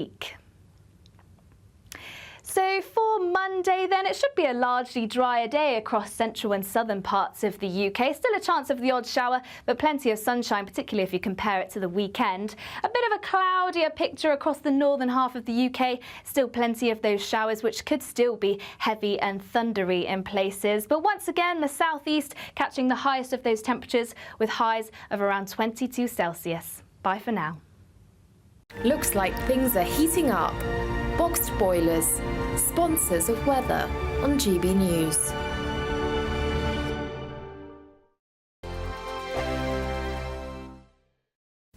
week. So for Monday then, it should be a largely drier day across central and southern parts of the UK. Still a chance of the odd shower, but plenty of sunshine, particularly if you compare it to the weekend. A bit of a cloudier picture across the northern half of the UK. Still plenty of those showers, which could still be heavy and thundery in places. But once again, the southeast catching the highest of those temperatures with highs of around 22 Celsius. Bye for now. Looks like things are heating up. Boxed boilers, sponsors of weather on GB News.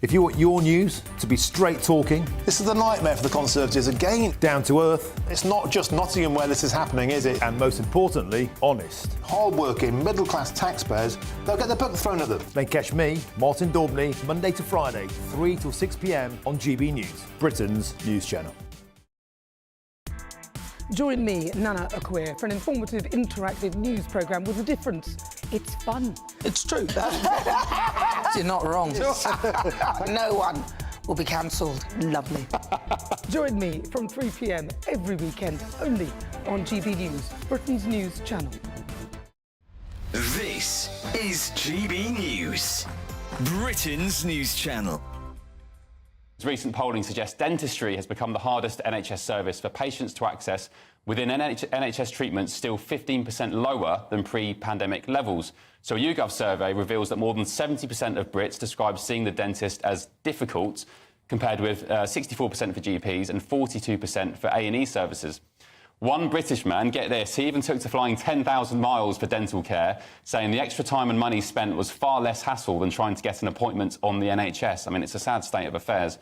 If you want your news to be straight talking, this is a nightmare for the Conservatives again. down to earth, It's not just Nottingham where this is happening, is it? and most importantly, honest, Hard-working, middle-class taxpayers, they'll get the book thrown at them. then catch me, Martin Daubney, Monday to Friday, 3 till 6 p.m. on GB News, Britain's news channel. Join me, Nana Akweer, for an informative, interactive news programme with a difference. It's fun. It's true. You're not wrong. No one will be cancelled. Lovely. Join me from 3 p.m. every weekend, only on GB News, Britain's news channel. This is GB News, Britain's news channel. Recent polling suggests dentistry has become the hardest NHS service for patients to access, within NHS treatments still 15% lower than pre-pandemic levels. So a YouGov survey reveals that more than 70% of Brits describe seeing the dentist as difficult, compared with 64% for GPs and 42% for A&E services. One British man, get this, he even took to flying 10,000 miles for dental care, saying the extra time and money spent was far less hassle than trying to get an appointment on the NHS. I mean, it's a sad state of affairs.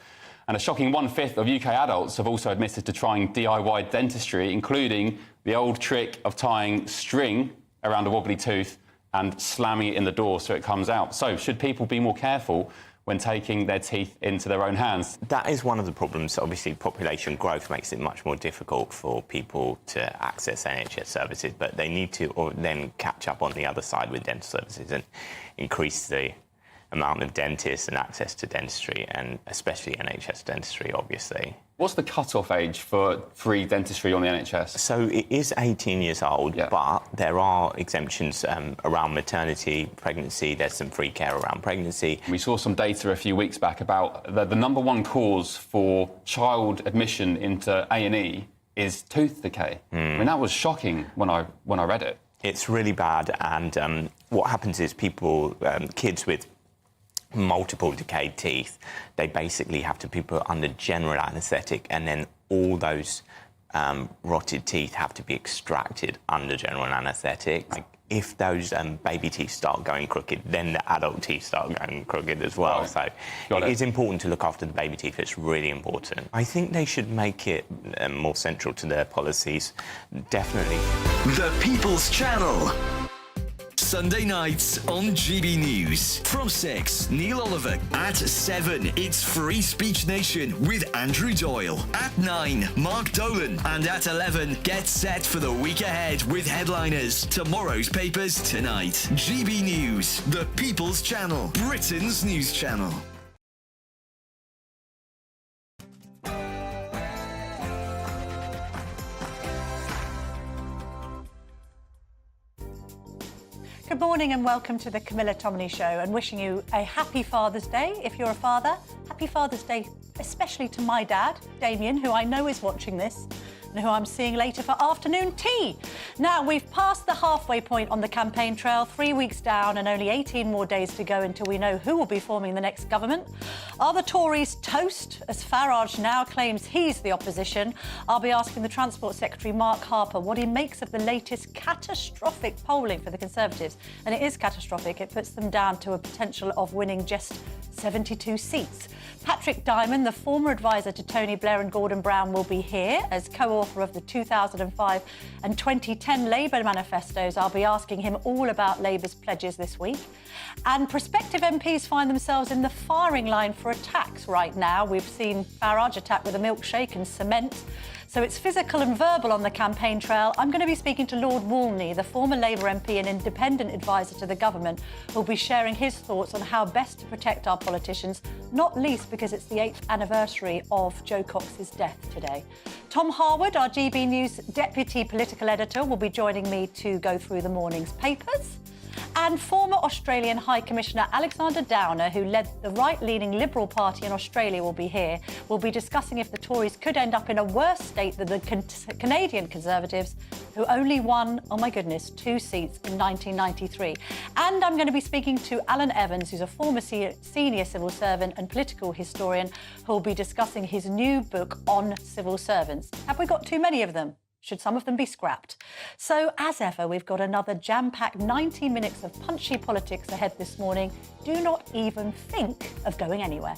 And a shocking 1/5 of UK adults have also admitted to trying DIY dentistry, including the old trick of tying string around a wobbly tooth and slamming it in the door so it comes out. So should people be more careful when taking their teeth into their own hands? That is one of the problems. Obviously, population growth makes it much more difficult for people to access NHS services, but they need to then catch up on the other side with dental services and increase the amount of dentists and access to dentistry, and especially NHS dentistry, obviously. What's the cut-off age for free dentistry on the NHS? So it is 18 years old, Yeah. but there are exemptions around maternity, pregnancy. There's some free care around pregnancy. We saw some data a few weeks back about the number one cause for child admission into A&E is tooth decay. I mean, that was shocking when I read it. It's really bad, and what happens is people, kids with multiple decayed teeth, they basically have to be put under general anaesthetic, and then all those rotted teeth have to be extracted under general anaesthetic. Like, if those baby teeth start going crooked, then the adult teeth start going crooked as well. Right. So it is important to look after the baby teeth. It's really important. I think they should make it more central to their policies, definitely. The People's Channel. Sunday nights on GB News. From 6, Neil Oliver. At 7, it's Free Speech Nation with Andrew Doyle. At 9, Mark Dolan. And at 11, get set for the week ahead with headliners. Tomorrow's papers tonight. GB News, the People's Channel, Britain's news channel. Good morning and welcome to the Camilla Tominey Show, and wishing you a happy Father's Day if you're a father. Happy Father's Day especially to my dad, Damien, who I know is watching this and who I'm seeing later for afternoon tea. Now, we've passed the halfway point on the campaign trail, 3 weeks down and only 18 more days to go until we know who will be forming the next government. Are the Tories toast, as Farage now claims he's the opposition? I'll be asking the Transport Secretary, Mark Harper, what he makes of the latest catastrophic polling for the Conservatives. And it is catastrophic. It puts them down to a potential of winning just 72 seats. Patrick Diamond, the former advisor to Tony Blair and Gordon Brown, will be here as co-author author of the 2005 and 2010 Labour manifestos. I'll be asking him all about Labour's pledges this week. And prospective MPs find themselves in the firing line for attacks right now. We've seen Farage attack with a milkshake and cement. So it's physical and verbal on the campaign trail. I'm going to be speaking to Lord Walney, the former Labour MP and independent advisor to the government, who'll be sharing his thoughts on how best to protect our politicians, not least because it's the 8th anniversary of Jo Cox's death today. Tom Harwood, our GB News deputy political editor, will be joining me to go through the morning's papers. And former Australian High Commissioner Alexander Downer, who led the right-leaning Liberal Party in Australia, will be here. We'll be discussing if the Tories could end up in a worse state than the Canadian Conservatives, who only won, oh my goodness, 2 seats in 1993. And I'm going to be speaking to Alan Evans, who's a former senior civil servant and political historian, who will be discussing his new book on civil servants. Have we got too many of them? Should some of them be scrapped? So, as ever, we've got another jam-packed 90 minutes of punchy politics ahead this morning. Do not even think of going anywhere.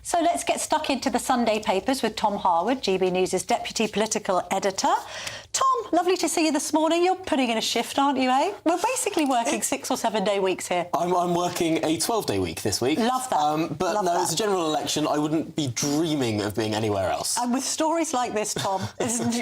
So let's get stuck into the Sunday papers with Tom Harwood, GB News' deputy political editor. Tom, lovely to see you this morning. You're putting in a shift, aren't you, eh? We're basically working 6 or 7 day weeks here. I'm working a 12-day week this week. Love that. But Love no, that. it's a general election. I wouldn't be dreaming of being anywhere else. And with stories like this, Tom,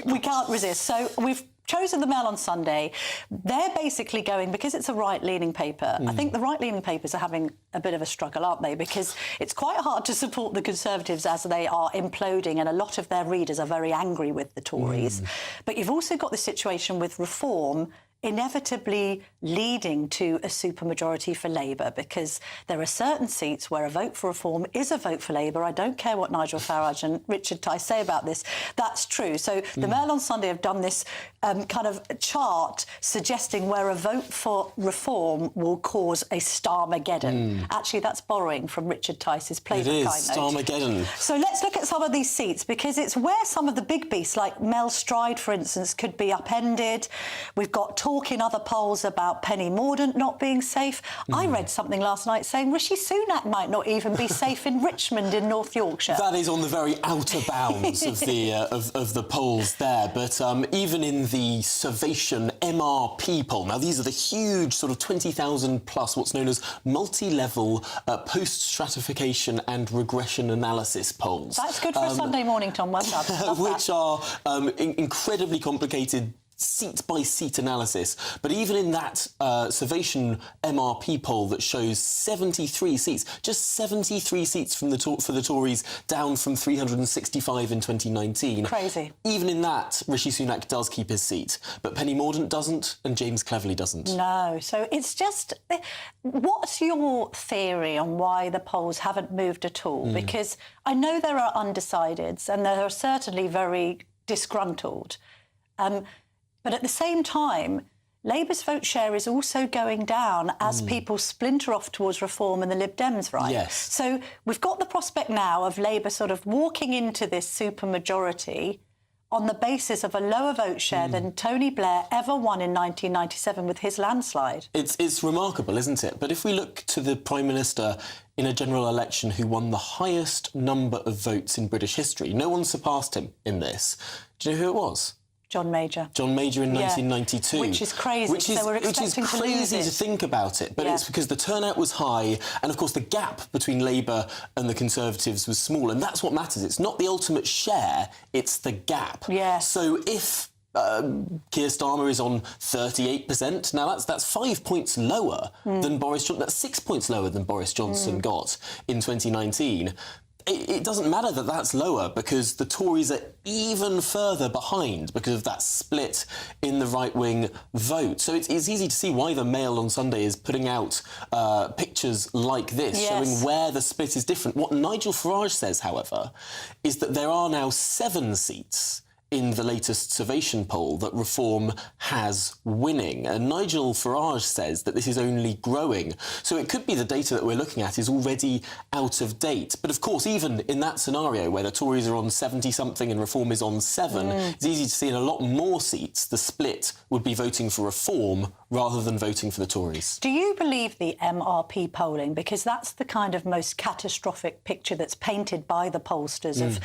we can't resist. So we've chosen the Mail on Sunday. They're basically going, because it's a right-leaning paper, I think the right-leaning papers are having a bit of a struggle, aren't they? Because it's quite hard to support the Conservatives as they are imploding, and a lot of their readers are very angry with the Tories. But you've also got the situation with Reform inevitably leading to a supermajority for Labour, because there are certain seats where a vote for Reform is a vote for Labour. I don't care what Nigel Farage and Richard Tice say about this. That's true. So the Mail on Sunday have done this kind of chart suggesting where a vote for Reform will cause a Starmageddon. Actually, that's borrowing from Richard Tice's Play the It is, Kite Note. Starmageddon. So let's look at some of these seats, because it's where some of the big beasts, like Mel Stride, for instance, could be upended. We've got talk in other polls about Penny Mordaunt not being safe. I read something last night saying Rishi Sunak might not even be safe in Richmond in North Yorkshire. That is on the very outer bounds of the of the polls there. But even in the Survation MRP poll, now these are the huge sort of 20,000 plus what's known as multi-level post-stratification and regression analysis polls. That's good for a Sunday morning, Tom. Well done. Which are incredibly complicated seat-by-seat analysis. But even in that Survation MRP poll that shows 73 seats, just 73 seats from for the Tories, down from 365 in 2019. Crazy. Even in that, Rishi Sunak does keep his seat, but Penny Mordaunt doesn't, and James Cleverly doesn't. No. So it's just... What's your theory on why the polls haven't moved at all? Because I know there are undecideds, and there are certainly very disgruntled. But at the same time, Labour's vote share is also going down as people splinter off towards Reform and the Lib Dems, right? Yes. So we've got the prospect now of Labour sort of walking into this supermajority on the basis of a lower vote share than Tony Blair ever won in 1997 with his landslide. It's remarkable, isn't it? But if we look to the Prime Minister in a general election who won the highest number of votes in British history, no one surpassed him in this. Do you know who it was? John Major. John Major in 1992. Which is crazy. So we're expecting to lose crazy it. to think about it, but it's because the turnout was high, and of course the gap between Labour and the Conservatives was small, and that's what matters. It's not the ultimate share, it's the gap. Yeah. So if Keir Starmer is on 38%. Now, that's 5 points lower than Boris Johnson. That's 6 points lower than Boris Johnson got in 2019. It doesn't matter that that's lower, because the Tories are even further behind because of that split in the right-wing vote. So it's easy to see why the Mail on Sunday is putting out pictures like this, showing where the split is different. What Nigel Farage says, however, is that there are now 7 seats in the latest Survation poll that Reform has winning. And Nigel Farage says that this is only growing. So it could be the data that we're looking at is already out of date. But of course, even in that scenario where the Tories are on 70-something and Reform is on 7, it's easy to see in a lot more seats the split would be voting for Reform rather than voting for the Tories. Do you believe the MRP polling? Because that's the kind of most catastrophic picture that's painted by the pollsters of,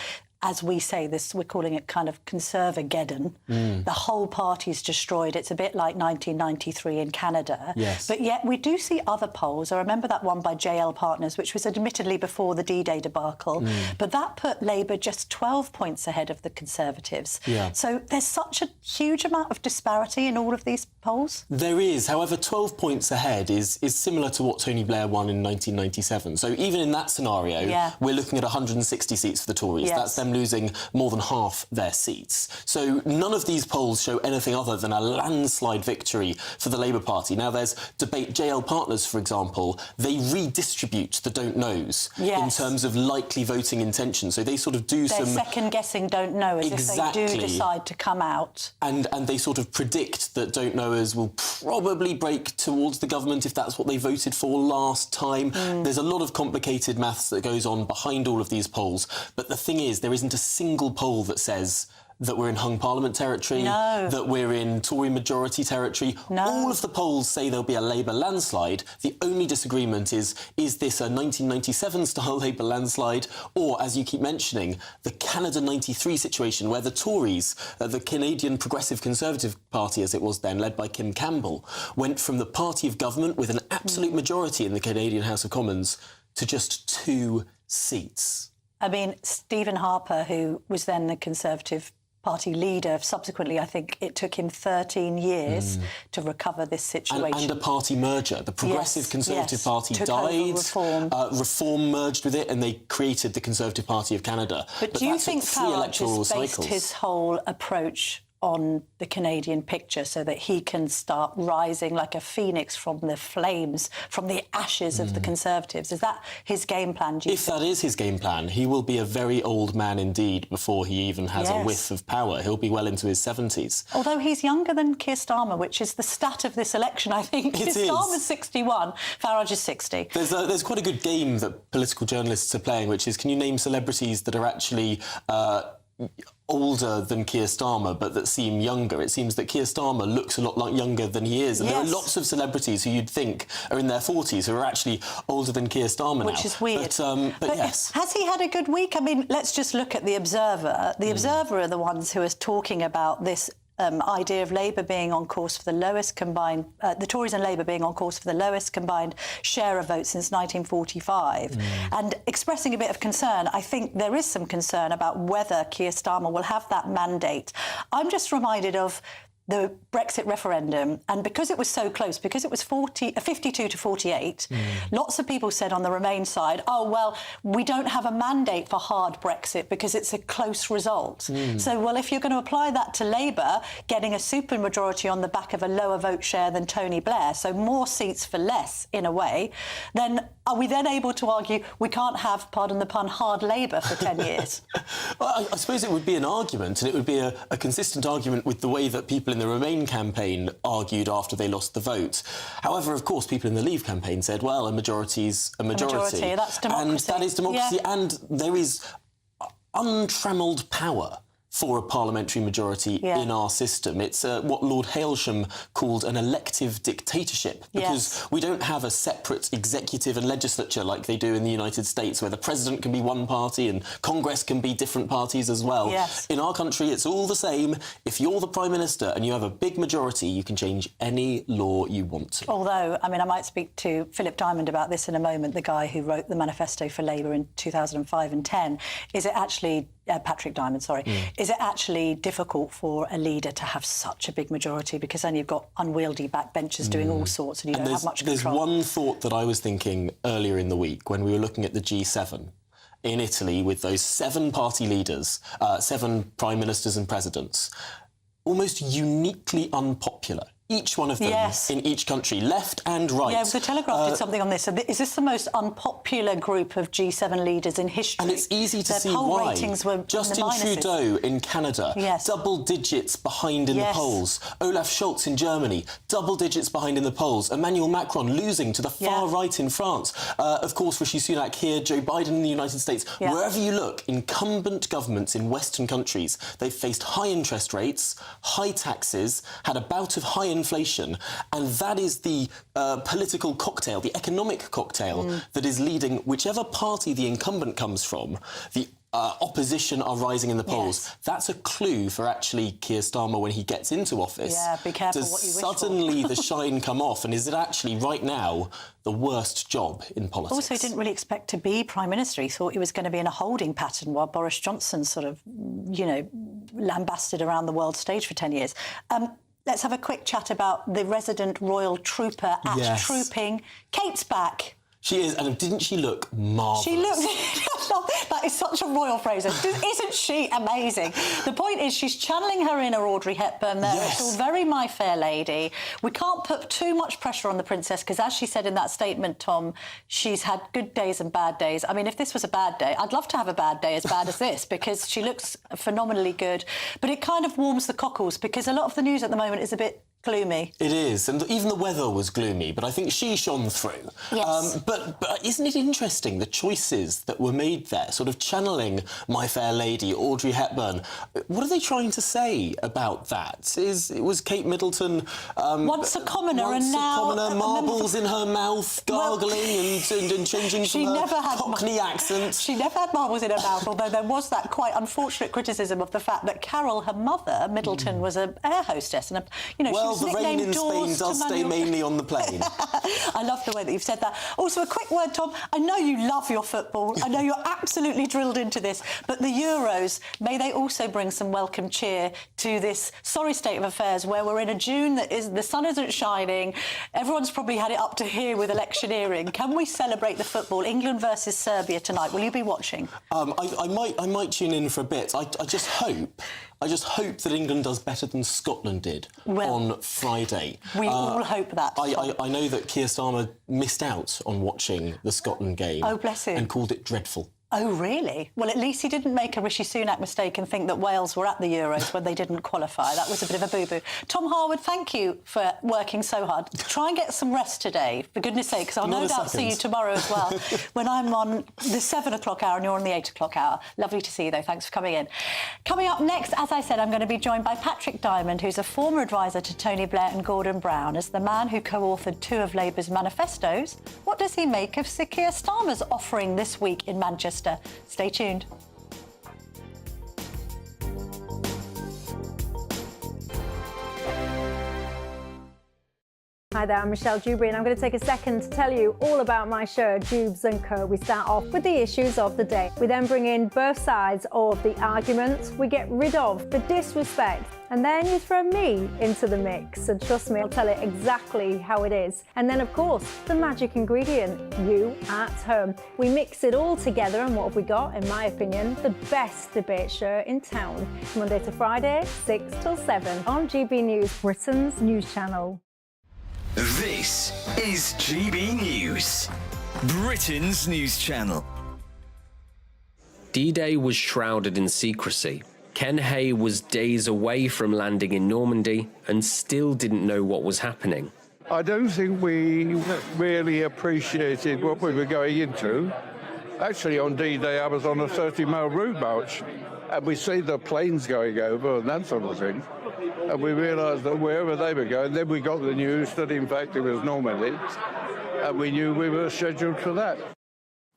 as we say this, we're calling it kind of conservageddon. The whole party's destroyed. It's a bit like 1993 in Canada. Yes. But yet we do see other polls. I remember that one by JL Partners, which was admittedly before the D-Day debacle, but that put Labour just 12 points ahead of the Conservatives. So there's such a huge amount of disparity in all of these polls. There is. However, 12 points ahead is similar to what Tony Blair won in 1997. So even in that scenario, we're looking at 160 seats for the Tories. That's them losing more than half their seats. So none of these polls show anything other than a landslide victory for the Labour Party. Now, there's debate. JL Partners, for example, they redistribute the don't knows in terms of likely voting intention. So they sort of do They're second-guessing don't know as if they do decide to come out. And they sort of predict that don't knowers will probably break towards the government if that's what they voted for last time. There's a lot of complicated maths that goes on behind all of these polls. But the thing is, there isn't a single poll that says that we're in hung parliament territory, that we're in Tory majority territory. All of the polls say there'll be a Labour landslide. The only disagreement is this a 1997-style Labour landslide, or, as you keep mentioning, the Canada 93 situation, where the Tories, the Canadian Progressive Conservative Party, as it was then, led by Kim Campbell, went from the party of government with an absolute majority in the Canadian House of Commons to just 2 seats. I mean, Stephen Harper, who was then the Conservative Party leader, subsequently, I think it took him 13 years to recover this situation. And a party merger. The Progressive Conservative Party died. Reform merged with it, and they created the Conservative Party of Canada. But do you think Farage has based his whole approach on the Canadian picture so that he can start rising like a phoenix from the flames, from the ashes of the Conservatives? Is that his game plan, do you think? If that is his game plan, he will be a very old man indeed before he even has a whiff of power. He'll be well into his 70s. Although he's younger than Keir Starmer, which is the stat of this election, I think. Keir Starmer's 61, Farage is 60. There's quite a good game that political journalists are playing, which is, can you name celebrities that are actually older than Keir Starmer, but that seem younger? It seems that Keir Starmer looks a lot like younger than he is. And there are lots of celebrities who you'd think are in their 40s who are actually older than Keir Starmer now. Which is weird. But yes. Has he had a good week? I mean, let's just look at The Observer. The Observer are the ones who are talking about this idea of Labour being on course for the lowest combined... the Tories and Labour being on course for the lowest combined share of votes since 1945. And expressing a bit of concern, I think there is some concern about whether Keir Starmer will have that mandate. I'm just reminded of the Brexit referendum, and because it was so close, because it was 52 to 48, lots of people said on the Remain side, oh, well, we don't have a mandate for hard Brexit because it's a close result. So, well, if you're going to apply that to Labour, getting a supermajority on the back of a lower vote share than Tony Blair, so more seats for less, in a way, then are we then able to argue we can't have, pardon the pun, hard Labour for 10 years? Well, I suppose it would be an argument, and it would be a consistent argument with the way that people in the Remain campaign argued after they lost the vote. However, of course, people in the Leave campaign said, well, a majority's a majority. A majority, that's democracy. And that is democracy, and there is untrammelled power for a parliamentary majority in our system. It's what Lord Hailsham called an elective dictatorship, because we don't have a separate executive and legislature like they do in the United States, where the president can be one party and Congress can be different parties as well. In our country, it's all the same. If you're the Prime Minister and you have a big majority, you can change any law you want to. Although, I mean, I might speak to Philip Diamond about this in a moment, the guy who wrote the manifesto for Labour in 2005 and 10. Is it actually... Patrick Diamond, sorry. Is it actually difficult for a leader to have such a big majority, because then you've got unwieldy backbenchers doing all sorts and you don't have much control? There's one thought that I was thinking earlier in the week when we were looking at the G7 in Italy with those 7 party leaders, 7 prime ministers and presidents, almost uniquely unpopular. each one of them in each country, left and right. Yeah, the Telegraph did something on this. Is this the most unpopular group of G7 leaders in history? And it's easy to Their see poll why. ratings were Justin in the minuses. Trudeau in Canada, double digits behind in the polls. Olaf Scholz in Germany, double digits behind in the polls. Emmanuel Macron losing to the far right in France. Of course, Rishi Sunak here, Joe Biden in the United States. Wherever you look, incumbent governments in Western countries, they've faced high interest rates, high taxes, had a bout of high inflation, and that is the political cocktail, the economic cocktail that is leading whichever party the incumbent comes from. The opposition are rising in the polls. That's a clue for actually Keir Starmer when he gets into office. Yeah, be careful Does what you wish suddenly for. the shine come off, and is it actually right now the worst job in politics? Also, he didn't really expect to be Prime Minister. He thought he was going to be in a holding pattern while Boris Johnson sort of, you know, lambasted around the world stage for 10 years. Let's have a quick chat about the resident royal trooper at Trooping. Kate's back. She is, and didn't she look marvellous? She looks... That is such a royal phrase. Isn't she amazing? The point is she's channeling her inner Audrey Hepburn there. It's all very My Fair Lady. We can't put too much pressure on the princess because, as she said in that statement, Tom, she's had good days and bad days. I mean, if this was a bad day, I'd love to have a bad day as bad as this because she looks phenomenally good. But it kind of warms the cockles because a lot of the news at the moment is a bit gloomy. It is, and even the weather was gloomy, but I think she shone through. Yes. But isn't it interesting, the choices that were made there, sort of channeling My Fair Lady, Audrey Hepburn? What are they trying to say about that? Was Kate Middleton... once a commoner and now... marbles in her mouth, gargling and changing from her Cockney accent. She never had marbles in her mouth, although there was that quite unfortunate criticism of the fact that Carol, her mother, Middleton, was an air hostess. And, you know, the rain in Spain does stay mainly on the plane. I love the way that you've said that. Also, a quick word, Tom. I know you love your football. I know you're absolutely drilled into this. But the Euros, may they also bring some welcome cheer to this sorry state of affairs where we're in a June that is the sun isn't shining. Everyone's probably had it up to here with electioneering. Can we celebrate the football? England versus Serbia tonight. Will you be watching? I might tune in for a bit. I just hope that England does better than Scotland did on Friday. We all hope that. I know that Keir Starmer missed out on watching the Scotland game. Oh, bless him. And called it dreadful. Oh, really? Well, at least he didn't make a Rishi Sunak mistake and think that Wales were at the Euros when they didn't qualify. That was a bit of a boo-boo. Tom Harwood, thank you for working so hard. Try and get some rest today, for goodness sake, because I'll no doubt see you tomorrow as well when I'm on the 7 o'clock hour and you're on the 8 o'clock hour. Lovely to see you, though. Thanks for coming in. Coming up next, as I said, I'm going to be joined by Patrick Diamond, who's a former advisor to Tony Blair and Gordon Brown, as the man who co-authored 2 of Labour's manifestos. What does he make of Sir Keir Starmer's offering this week in Manchester? Stay tuned. Hi there, I'm Michelle Dewberry and I'm going to take a second to tell you all about my show, Dubes & Co. We start off with the issues of the day. We then bring in both sides of the argument. We get rid of the disrespect. And then you throw me into the mix. And trust me, I'll tell it exactly how it is. And then, of course, the magic ingredient, you at home. We mix it all together and what have we got, in my opinion, the best debate show in town. Monday to Friday, 6 till 7 on GB News, Britain's news channel. This is GB News, Britain's news channel. D-Day was shrouded in secrecy. Ken Hay was days away from landing in Normandy and still didn't know what was happening. I don't think we really appreciated what we were going into. Actually, on D-Day, I was on a 30-mile route march, and we see the planes going over and that sort of thing. And we realised that wherever they were going, then we got the news that, in fact, it was Normandy, and we knew we were scheduled for that.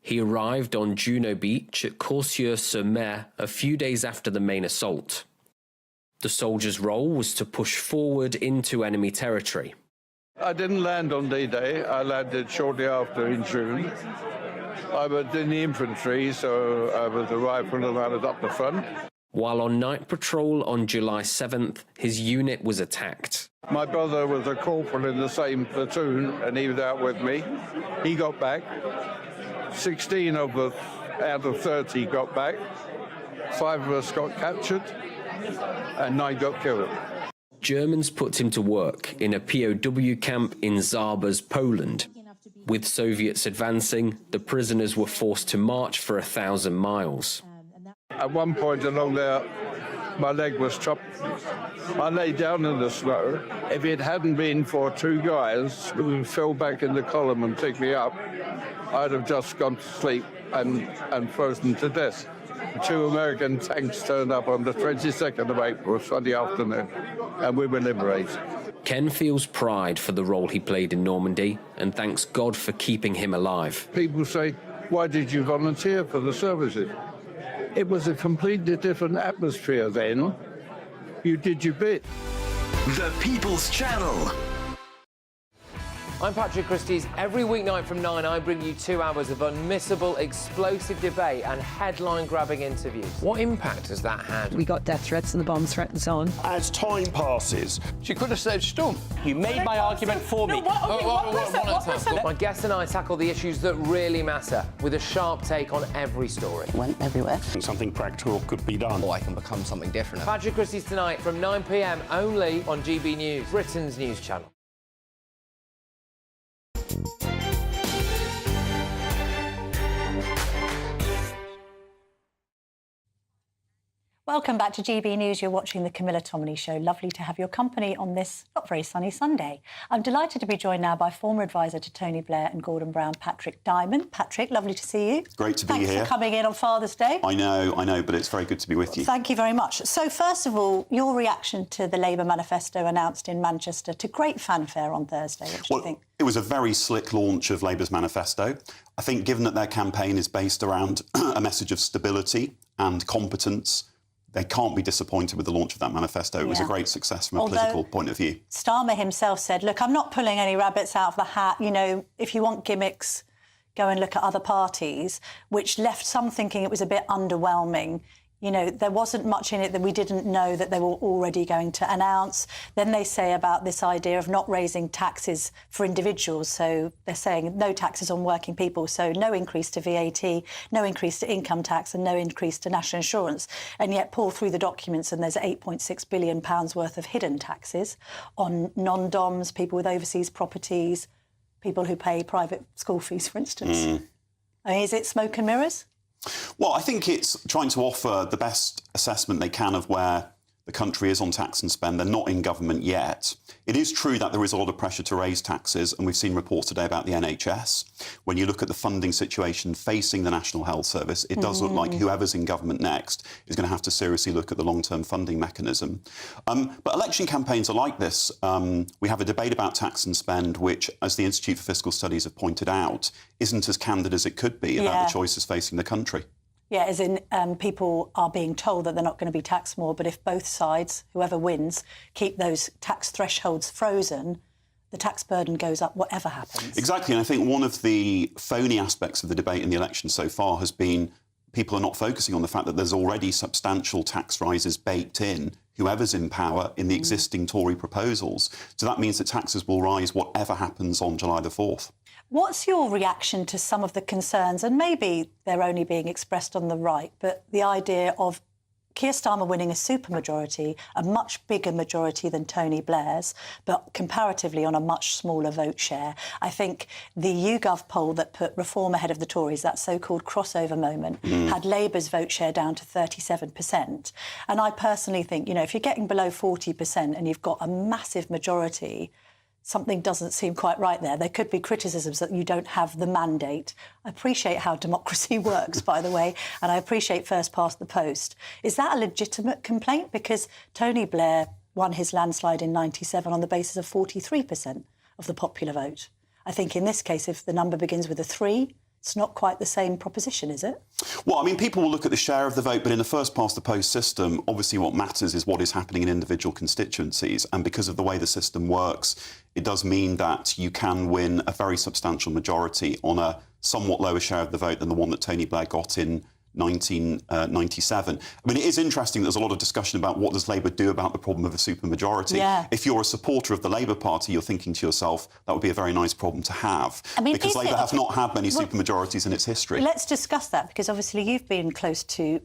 He arrived on Juno Beach at Coursieux-sur-Mer a few days after the main assault. The soldiers' role was to push forward into enemy territory. I didn't land on D-Day. I landed shortly after in June. I was in the infantry, so I was a rifleman and I was up the front. While on night patrol on July 7th, his unit was attacked. My brother was a corporal in the same platoon, and he was out with me. He got back. 16 of us out of 30 got back. 5 of us got captured, and 9 got killed. Germans put him to work in a POW camp in Zabas, Poland. With Soviets advancing, the prisoners were forced to march for 1,000 miles. At one point along there, my leg was chopped. I lay down in the snow. If it hadn't been for two guys who fell back in the column and picked me up, I'd have just gone to sleep and frozen to death. 2 American tanks turned up on the 22nd of April, Sunday afternoon, and we were liberated. Ken feels pride for the role he played in Normandy and thanks God for keeping him alive. People say, why did you volunteer for the services? It was a completely different atmosphere then. You did your bit. The People's Channel. I'm Patrick Christie's. Every weeknight from 9, I bring you 2 hours of unmissable, explosive debate and headline-grabbing interviews. What impact has that had? We got death threats and the bomb threat and so on. As time passes, she could have saved Storm. You made my argument for me. My guest and I tackle the issues that really matter, with a sharp take on every story. Went everywhere. Something practical could be done. Or I can become something different. Patrick Christie's tonight from 9 p.m. only on GB News, Britain's news channel. Welcome back to GB News. You're watching the Camilla Tominey Show. Lovely to have your company on this not very sunny Sunday. I'm delighted to be joined now by former advisor to Tony Blair and Gordon Brown, Patrick Diamond. Patrick, lovely to see you. Great to be here. Thanks for coming in on Father's Day. I know, but it's very good to be with you. Thank you very much. So, first of all, your reaction to the Labour manifesto announced in Manchester to great fanfare on Thursday. What do you think? It was a very slick launch of Labour's manifesto. I think given that their campaign is based around a message of stability and competence, they can't be disappointed with the launch of that manifesto. It was a great success from a political point of view. Starmer himself said, look, I'm not pulling any rabbits out of the hat. You know, if you want gimmicks, go and look at other parties, which left some thinking it was a bit underwhelming. You know, there wasn't much in it that we didn't know that they were already going to announce. Then they say about this idea of not raising taxes for individuals. So they're saying no taxes on working people. So no increase to VAT, no increase to income tax and no increase to national insurance. And yet pull through the documents and there's £8.6 billion worth of hidden taxes on non-DOMs, people with overseas properties, people who pay private school fees, for instance. I mean, is it smoke and mirrors? Well, I think it's trying to offer the best assessment they can of where the country is on tax and spend. They're not in government yet. It is true that there is a lot of pressure to raise taxes, and we've seen reports today about the NHS. When you look at the funding situation facing the National Health Service, it does look like whoever's in government next is going to have to seriously look at the long-term funding mechanism. But election campaigns are like this. We have a debate about tax and spend, which, as the Institute for Fiscal Studies have pointed out, isn't as candid as it could be about the choices facing the country. Yeah, as in people are being told that they're not going to be taxed more, but if both sides, whoever wins, keep those tax thresholds frozen, the tax burden goes up whatever happens. Exactly, and I think one of the phony aspects of the debate in the election so far has been people are not focusing on the fact that there's already substantial tax rises baked in, whoever's in power, in the existing Tory proposals. So that means that taxes will rise whatever happens on July the 4th. What's your reaction to some of the concerns, and maybe they're only being expressed on the right, but the idea of Keir Starmer winning a supermajority, a much bigger majority than Tony Blair's, but comparatively on a much smaller vote share? I think the YouGov poll that put Reform ahead of the Tories, that so-called crossover moment, had Labour's vote share down to 37%. And I personally think, you know, if you're getting below 40% and you've got a massive majority, something doesn't seem quite right there. There could be criticisms that you don't have the mandate. I appreciate how democracy works, by the way, and I appreciate first past the post. Is that a legitimate complaint? Because Tony Blair won his landslide in '97 on the basis of 43% of the popular vote. I think in this case, if the number begins with a 3, it's not quite the same proposition, is it? Well, I mean, people will look at the share of the vote, but in the first past the post system, obviously what matters is what is happening in individual constituencies. And because of the way the system works, it does mean that you can win a very substantial majority on a somewhat lower share of the vote than the one that Tony Blair got in 1997. I mean, it is interesting there's a lot of discussion about what does Labour do about the problem of a supermajority. Yeah. If you're a supporter of the Labour Party, you're thinking to yourself, that would be a very nice problem to have. I mean, because Labour has not had many supermajorities in its history. Let's discuss that, because obviously you've been close to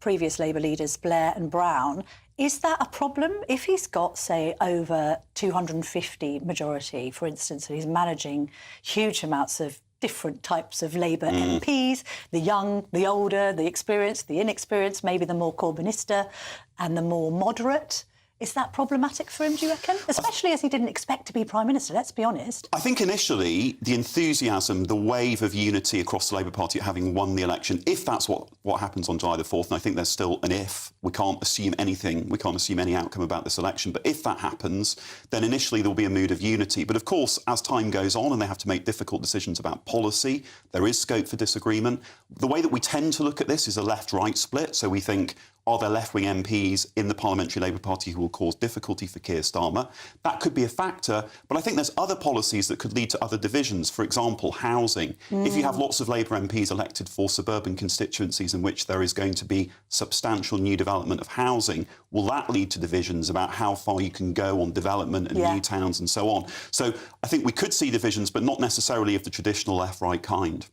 previous Labour leaders, Blair and Brown. Is that a problem? If he's got, say, over 250 majority, for instance, and he's managing huge amounts of different types of Labour MPs, the young, the older, the experienced, the inexperienced, maybe the more Corbynista and the more moderate. Is that problematic for him, do you reckon? Especially as he didn't expect to be Prime Minister, let's be honest. I think initially the enthusiasm, the wave of unity across the Labour Party at having won the election, if that's what happens on July the 4th, and I think there's still an if, we can't assume anything, we can't assume any outcome about this election, but if that happens, then initially there'll be a mood of unity. But of course, as time goes on and they have to make difficult decisions about policy, there is scope for disagreement. The way that we tend to look at this is a left-right split, so we think, are there left-wing MPs in the Parliamentary Labour Party who will cause difficulty for Keir Starmer? That could be a factor, but I think there's other policies that could lead to other divisions. For example, housing. If you have lots of Labour MPs elected for suburban constituencies in which there is going to be substantial new development of housing, will that lead to divisions about how far you can go on development and new towns and so on? So I think we could see divisions, but not necessarily of the traditional left-right kind.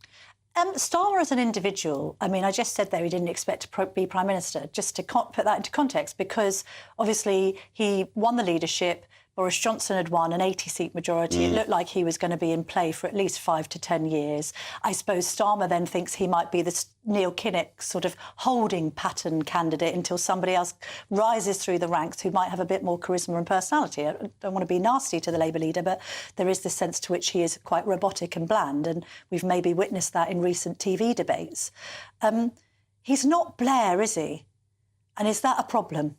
Starmer as an individual, I mean, I just said there he didn't expect to be Prime Minister, just to put that into context, because obviously he won the leadership, Boris Johnson had won an 80-seat majority. It looked like he was going to be in play for at least 5 to 10 years. I suppose Starmer then thinks he might be the Neil Kinnock sort of holding pattern candidate until somebody else rises through the ranks who might have a bit more charisma and personality. I don't want to be nasty to the Labour leader, but there is this sense to which he is quite robotic and bland, and we've maybe witnessed that in recent TV debates. He's not Blair, is he? And is that a problem?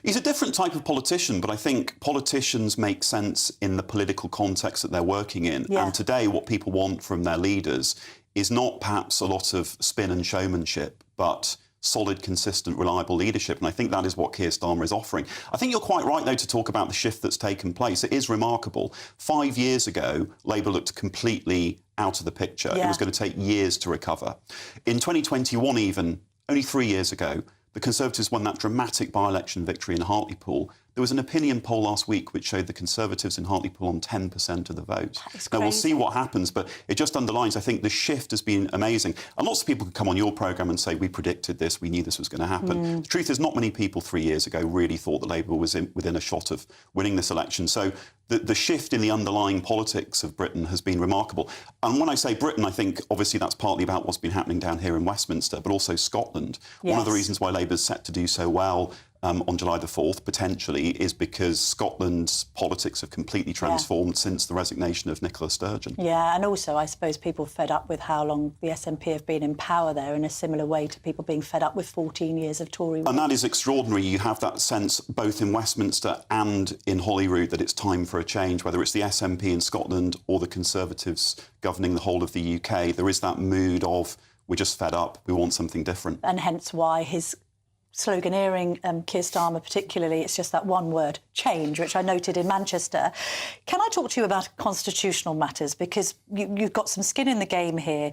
He's a different type of politician, but I think politicians make sense in the political context that they're working in. Yeah. And today what people want from their leaders is not perhaps a lot of spin and showmanship, but solid, consistent, reliable leadership. And I think that is what Keir Starmer is offering. I think you're quite right, though, to talk about the shift that's taken place. It is remarkable. 5 years ago, Labour looked completely out of the picture. It was going to take years to recover. In 2021 even, only 3 years ago, the Conservatives won that dramatic by-election victory in Hartlepool. There was an opinion poll last week which showed the Conservatives in Hartlepool on 10% of the vote. Now, we'll see what happens, but it just underlines, I think, the shift has been amazing. And lots of people could come on your programme and say, we predicted this, we knew this was going to happen. The truth is, not many people 3 years ago really thought that Labour was within a shot of winning this election. So the shift in the underlying politics of Britain has been remarkable. And when I say Britain, I think, obviously, that's partly about what's been happening down here in Westminster, but also Scotland. Yes. One of the reasons why Labour's set to do so well on July the 4th, potentially, is because Scotland's politics have completely transformed since the resignation of Nicola Sturgeon. Yeah, and also, I suppose, people fed up with how long the SNP have been in power there, in a similar way to people being fed up with 14 years of Tory rule. And that is extraordinary. You have that sense both in Westminster and in Holyrood that it's time for a change, whether it's the SNP in Scotland or the Conservatives governing the whole of the UK. There is that mood of, we're just fed up, we want something different. And hence why his sloganeering, Keir Starmer particularly, it's just that one word, change, which I noted in Manchester. Can I talk to you about constitutional matters? Because you've got some skin in the game here.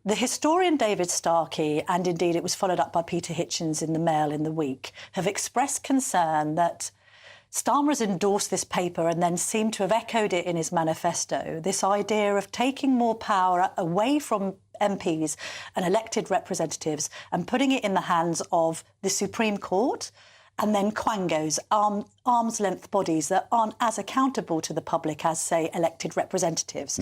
The historian David Starkey, and indeed it was followed up by Peter Hitchens in the Mail in the week, have expressed concern that Starmer has endorsed this paper and then seemed to have echoed it in his manifesto, this idea of taking more power away from MPs and elected representatives and putting it in the hands of the Supreme Court and then quangos, arm's-length bodies that aren't as accountable to the public as, say, elected representatives.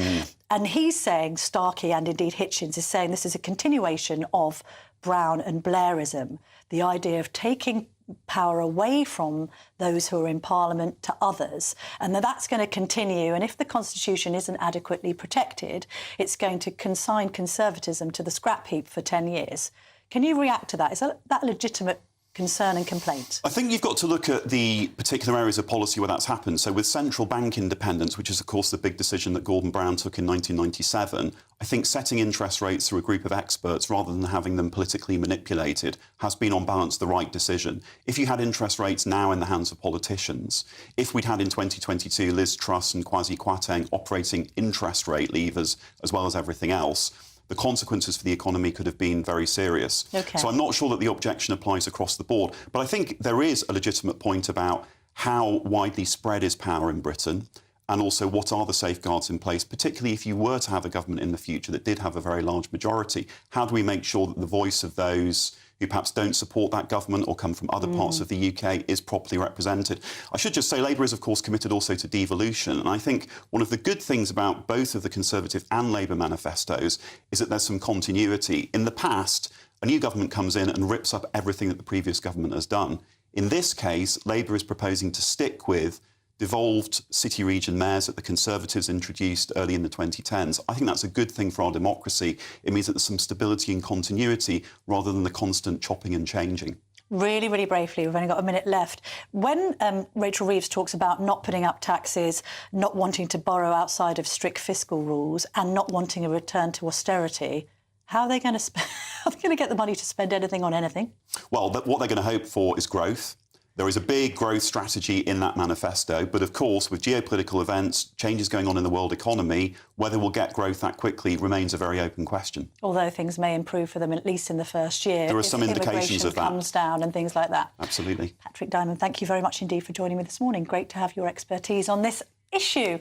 And he's saying, Starkey and indeed Hitchens is saying this is a continuation of Brown and Blairism, the idea of taking power away from those who are in Parliament to others, and that's going to continue. And if the Constitution isn't adequately protected, it's going to consign conservatism to the scrap heap for 10 years. Can you react to that? Is that legitimate concern and complaint? I think you've got to look at the particular areas of policy where that's happened. So with central bank independence, which is, of course, the big decision that Gordon Brown took in 1997, I think setting interest rates through a group of experts rather than having them politically manipulated has been, on balance, the right decision. If you had interest rates now in the hands of politicians, if we'd had in 2022 Liz Truss and Kwasi Kwarteng operating interest rate levers as well as everything else, the consequences for the economy could have been very serious. Okay. So I'm not sure that the objection applies across the board. But I think there is a legitimate point about how widely spread is power in Britain and also what are the safeguards in place, particularly if you were to have a government in the future that did have a very large majority. How do we make sure that the voice of those who perhaps don't support that government or come from other parts of the UK is properly represented. I should just say Labour is, of course, committed also to devolution. And I think one of the good things about both of the Conservative and Labour manifestos is that there's some continuity. In the past, a new government comes in and rips up everything that the previous government has done. In this case, Labour is proposing to stick with devolved city region mayors that the Conservatives introduced early in the 2010s. I think that's a good thing for our democracy. It means that there's some stability and continuity rather than the constant chopping and changing. Really, really briefly, we've only got a minute left. When Rachel Reeves talks about not putting up taxes, not wanting to borrow outside of strict fiscal rules and not wanting a return to austerity, how are they going to get the money to spend anything on anything? Well, what they're going to hope for is growth. There is a big growth strategy in that manifesto, but of course, with geopolitical events, changes going on in the world economy, whether we'll get growth that quickly remains a very open question. Although things may improve for them, at least in the first year. There are some indications of that. Comes down and things like that. Absolutely. Patrick Diamond, thank you very much indeed for joining me this morning. Great to have your expertise on this issue.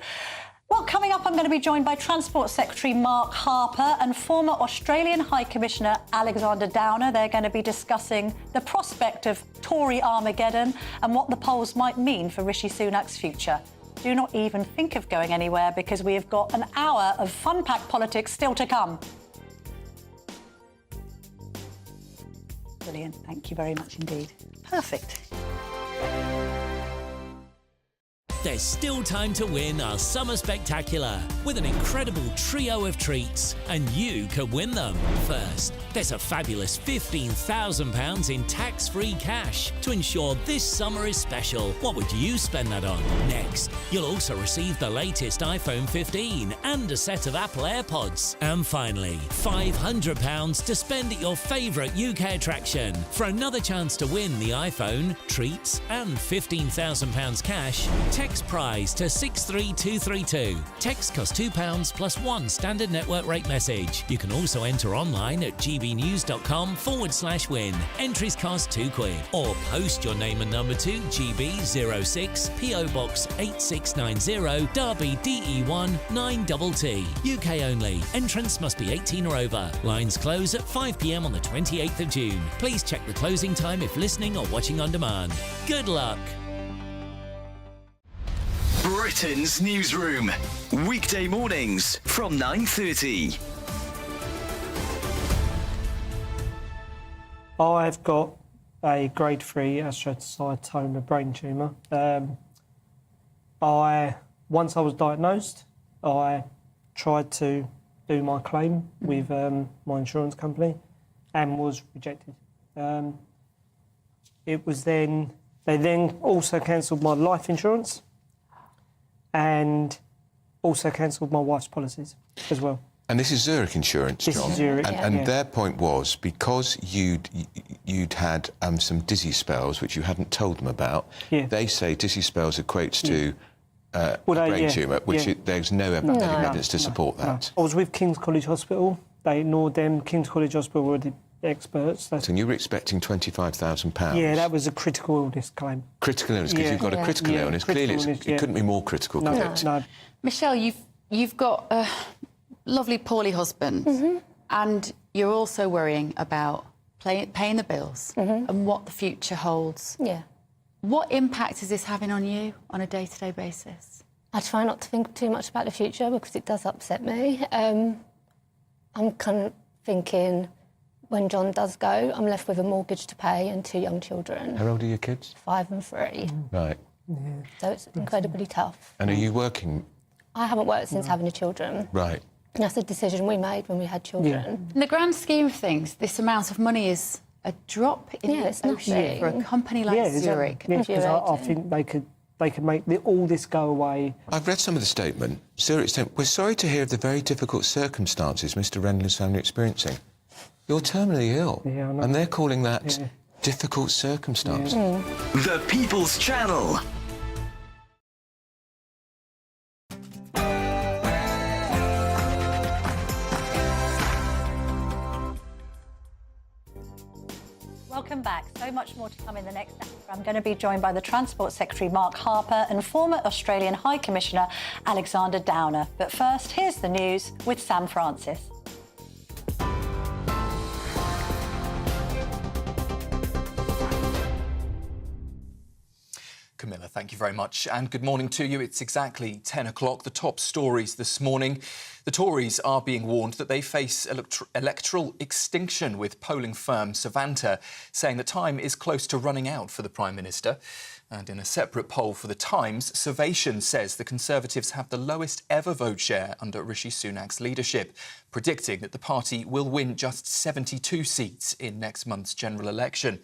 Well, coming up, I'm going to be joined by Transport Secretary Mark Harper and former Australian High Commissioner Alexander Downer. They're going to be discussing the prospect of Tory Armageddon and what the polls might mean for Rishi Sunak's future. Do not even think of going anywhere because we have got an hour of fun-packed politics still to come. Brilliant. Thank you very much indeed. Perfect. There's still time to win our Summer Spectacular with an incredible trio of treats, and you could win them. First, there's a fabulous £15,000 in tax-free cash to ensure this summer is special. What would you spend that on? Next, you'll also receive the latest iPhone 15 and a set of Apple AirPods. And finally, £500 to spend at your favourite UK attraction. For another chance to win the iPhone, treats and £15,000 cash, text prize to 63232. Text costs £2 plus one standard network rate message. You can also enter online at gbnews.com/win. Entries cost £2 or post your name and number to GB06 PO Box 8690 Derby DE1 9TT. UK only. Entrance must be 18 or over. Lines close at 5 p.m. on the 28th of June. Please check the closing time if listening or watching on demand. Good luck. Britain's newsroom. Weekday mornings from 9:30. I've got a grade 3 astrocytoma brain tumour. Once I was diagnosed, I tried to do my claim with my insurance company and was rejected. They then also cancelled my life insurance and also cancelled my wife's policies as well. And this is Zurich Insurance, This John. is Zurich, And their point was, because you'd had some dizzy spells, which you hadn't told them about, they say dizzy spells equates to brain tumour, which there's no evidence to support that. I was with King's College Hospital. They ignored them. King's College Hospital were the experts. So you were expecting £25,000? Yeah, that was a critical illness claim. Critical illness, because you've got a critical illness. Clearly, it couldn't be more critical, could it? No. Michelle, you've got a lovely, poorly husband, and you're also worrying about paying the bills and what the future holds. Yeah. What impact is this having on you on a day-to-day basis? I try not to think too much about the future because it does upset me. I'm kind of thinking, when John does go, I'm left with a mortgage to pay and 2 young children. How old are your kids? 5 and 3. Right. So it's incredibly tough. And are you working? I haven't worked since having the children. Right. And that's a decision we made when we had children. In the grand scheme of things, this amount of money is a drop in the ocean for a company like Zurich. Yeah, because I think they could make all this go away. I've read some of the statement. Zurich said, "We're sorry to hear of the very difficult circumstances Mr. Rendler's family are experiencing." You're terminally ill, and they're calling that difficult circumstances. The People's Channel. Welcome back. So much more to come in the next hour. I'm going to be joined by the Transport Secretary Mark Harper and former Australian High Commissioner Alexander Downer. But first, here's the news with Sam Francis. Thank you very much, and good morning to you. It's exactly 10 o'clock. The top stories this morning. The Tories are being warned that they face electoral extinction, with polling firm Savanta saying the time is close to running out for the Prime Minister. And in a separate poll for The Times, Survation says the Conservatives have the lowest ever vote share under Rishi Sunak's leadership, predicting that the party will win just 72 seats in next month's general election.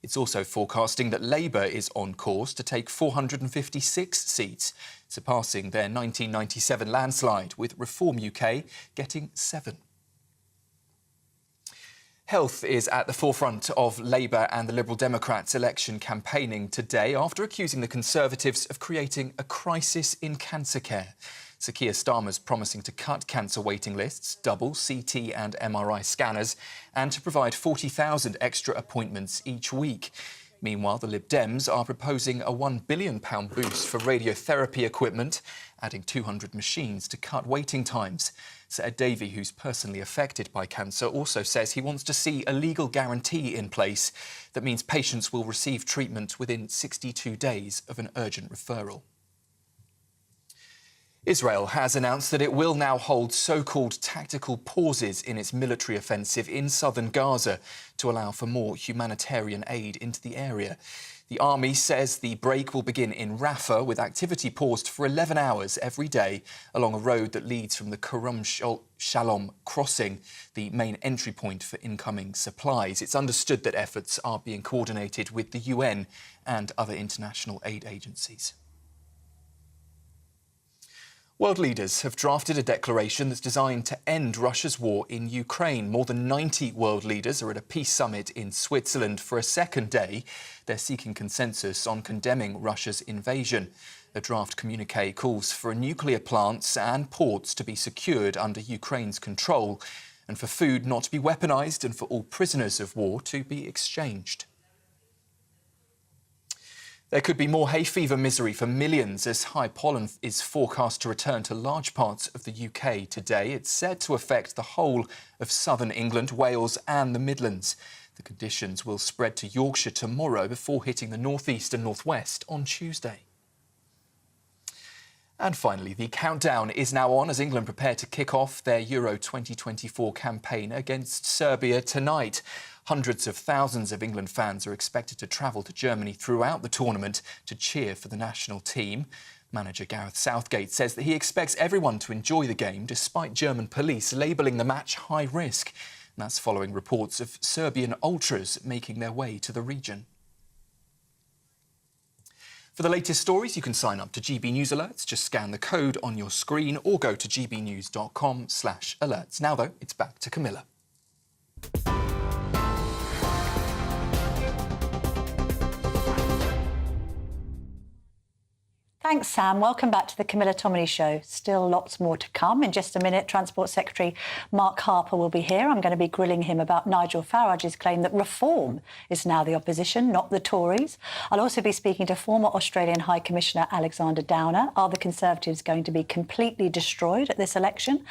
It's also forecasting that Labour is on course to take 456 seats, surpassing their 1997 landslide, with Reform UK getting 7. Health is at the forefront of Labour and the Liberal Democrats' election campaigning today after accusing the Conservatives of creating a crisis in cancer care. Sir Keir Starmer's promising to cut cancer waiting lists, double CT and MRI scanners, and to provide 40,000 extra appointments each week. Meanwhile, the Lib Dems are proposing a £1 billion boost for radiotherapy equipment, adding 200 machines to cut waiting times. Sir Ed Davey, who's personally affected by cancer, also says he wants to see a legal guarantee in place that means patients will receive treatment within 62 days of an urgent referral. Israel has announced that it will now hold so-called tactical pauses in its military offensive in southern Gaza to allow for more humanitarian aid into the area. The army says the break will begin in Rafah, with activity paused for 11 hours every day along a road that leads from the Karam Shalom crossing, the main entry point for incoming supplies. It's understood that efforts are being coordinated with the UN and other international aid agencies. World leaders have drafted a declaration that's designed to end Russia's war in Ukraine. More than 90 world leaders are at a peace summit in Switzerland for a second day. They're seeking consensus on condemning Russia's invasion. The draft communiqué calls for nuclear plants and ports to be secured under Ukraine's control, and for food not to be weaponised, and for all prisoners of war to be exchanged. There could be more hay fever misery for millions as high pollen is forecast to return to large parts of the UK today. It's said to affect the whole of southern England, Wales and the Midlands. The conditions will spread to Yorkshire tomorrow before hitting the northeast and northwest on Tuesday. And finally, the countdown is now on as England prepare to kick off their Euro 2024 campaign against Serbia tonight. Hundreds of thousands of England fans are expected to travel to Germany throughout the tournament to cheer for the national team. Manager Gareth Southgate says that he expects everyone to enjoy the game, despite German police labelling the match high risk. And that's following reports of Serbian ultras making their way to the region. For the latest stories, you can sign up to GB News Alerts. Just scan the code on your screen or go to gbnews.com/alerts. Now, though, it's back to Camilla. Thanks, Sam. Welcome back to the Camilla Tominey Show. Still lots more to come. In just a minute, Transport Secretary Mark Harper will be here. I'm going to be grilling him about Nigel Farage's claim that Reform is now the opposition, not the Tories. I'll also be speaking to former Australian High Commissioner Alexander Downer. Are the Conservatives going to be completely destroyed at this election?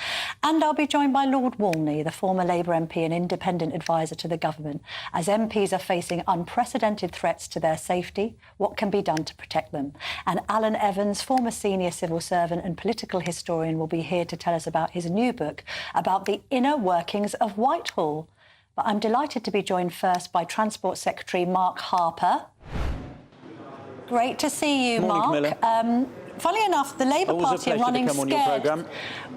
And I'll be joined by Lord Walney, the former Labour MP and independent advisor to the government. As MPs are facing unprecedented threats to their safety, what can be done to protect them? And Alan Evans, former senior civil servant and political historian, will be here to tell us about his new book about the inner workings of Whitehall. But I'm delighted to be joined first by Transport Secretary Mark Harper. Great to see you, Morning, Mark. Funnily enough, the Labour Party are running scared.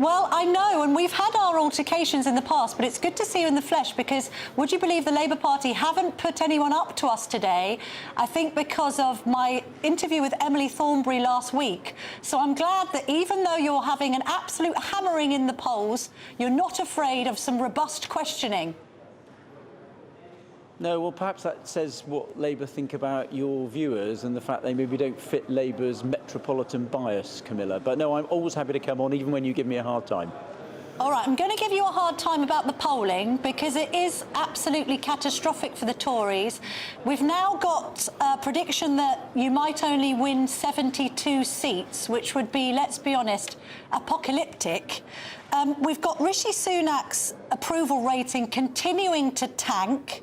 Well, I know, and we've had our altercations in the past, but it's good to see you in the flesh because, would you believe the Labour Party haven't put anyone up to us today, I think because of my interview with Emily Thornberry last week. So I'm glad that even though you're having an absolute hammering in the polls, you're not afraid of some robust questioning. No, well, perhaps that says what Labour think about your viewers and the fact they maybe don't fit Labour's metropolitan bias, Camilla. But no, I'm always happy to come on, even when you give me a hard time. All right, I'm going to give you a hard time about the polling because it is absolutely catastrophic for the Tories. We've now got a prediction that you might only win 72 seats, which would be, let's be honest, apocalyptic. We've got Rishi Sunak's approval rating continuing to tank.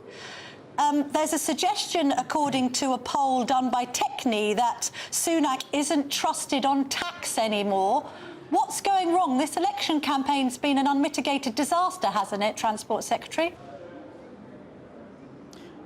There's a suggestion, according to a poll done by Tominey, that Sunak isn't trusted on tax anymore. What's going wrong? This election campaign's been an unmitigated disaster, hasn't it, Transport Secretary?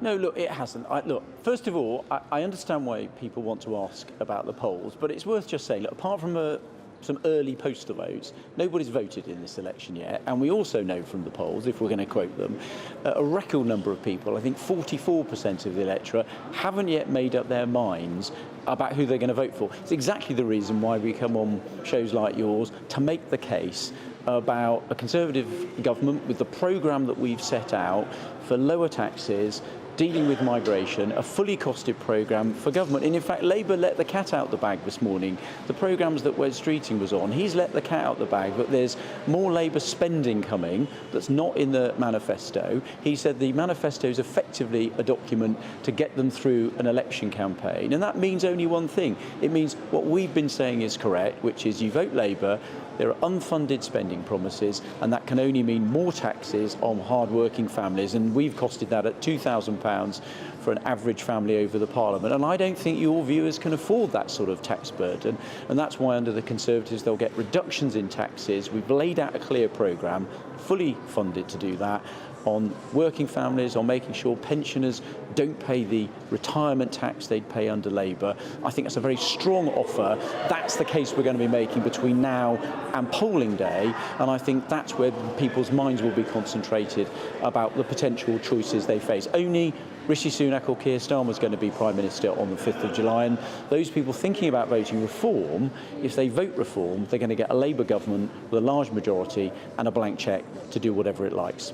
No, look, it hasn't. Look, first of all, I understand why people want to ask about the polls, but it's worth just saying, look, apart from some early postal votes, nobody's voted in this election yet, and we also know from the polls, if we're going to quote them, a record number of people, I think 44% of the electorate, haven't yet made up their minds about who they're going to vote for. It's exactly the reason why we come on shows like yours to make the case about a Conservative government with the programme that we've set out for lower taxes, dealing with migration, a fully costed programme for government. And in fact, Labour let the cat out the bag this morning. The programmes that Wes Streeting was on, he's let the cat out the bag, but there's more Labour spending coming that's not in the manifesto. He said the manifesto is effectively a document to get them through an election campaign. And that means only one thing. It means what we've been saying is correct, which is you vote Labour, there are unfunded spending promises, and that can only mean more taxes on hard-working families. And we've costed that at £2,000 for an average family over the Parliament. And I don't think your viewers can afford that sort of tax burden. And that's why under the Conservatives they'll get reductions in taxes. We've laid out a clear programme, fully funded to do that, on working families, on making sure pensioners don't pay the retirement tax they'd pay under Labour. I think that's a very strong offer. That's the case we're going to be making between now and polling day, and I think that's where people's minds will be concentrated about the potential choices they face. Only Rishi Sunak or Keir Starmer is going to be Prime Minister on the 5th of July, and those people thinking about voting reform, if they vote reform, they're going to get a Labour government with a large majority and a blank cheque to do whatever it likes.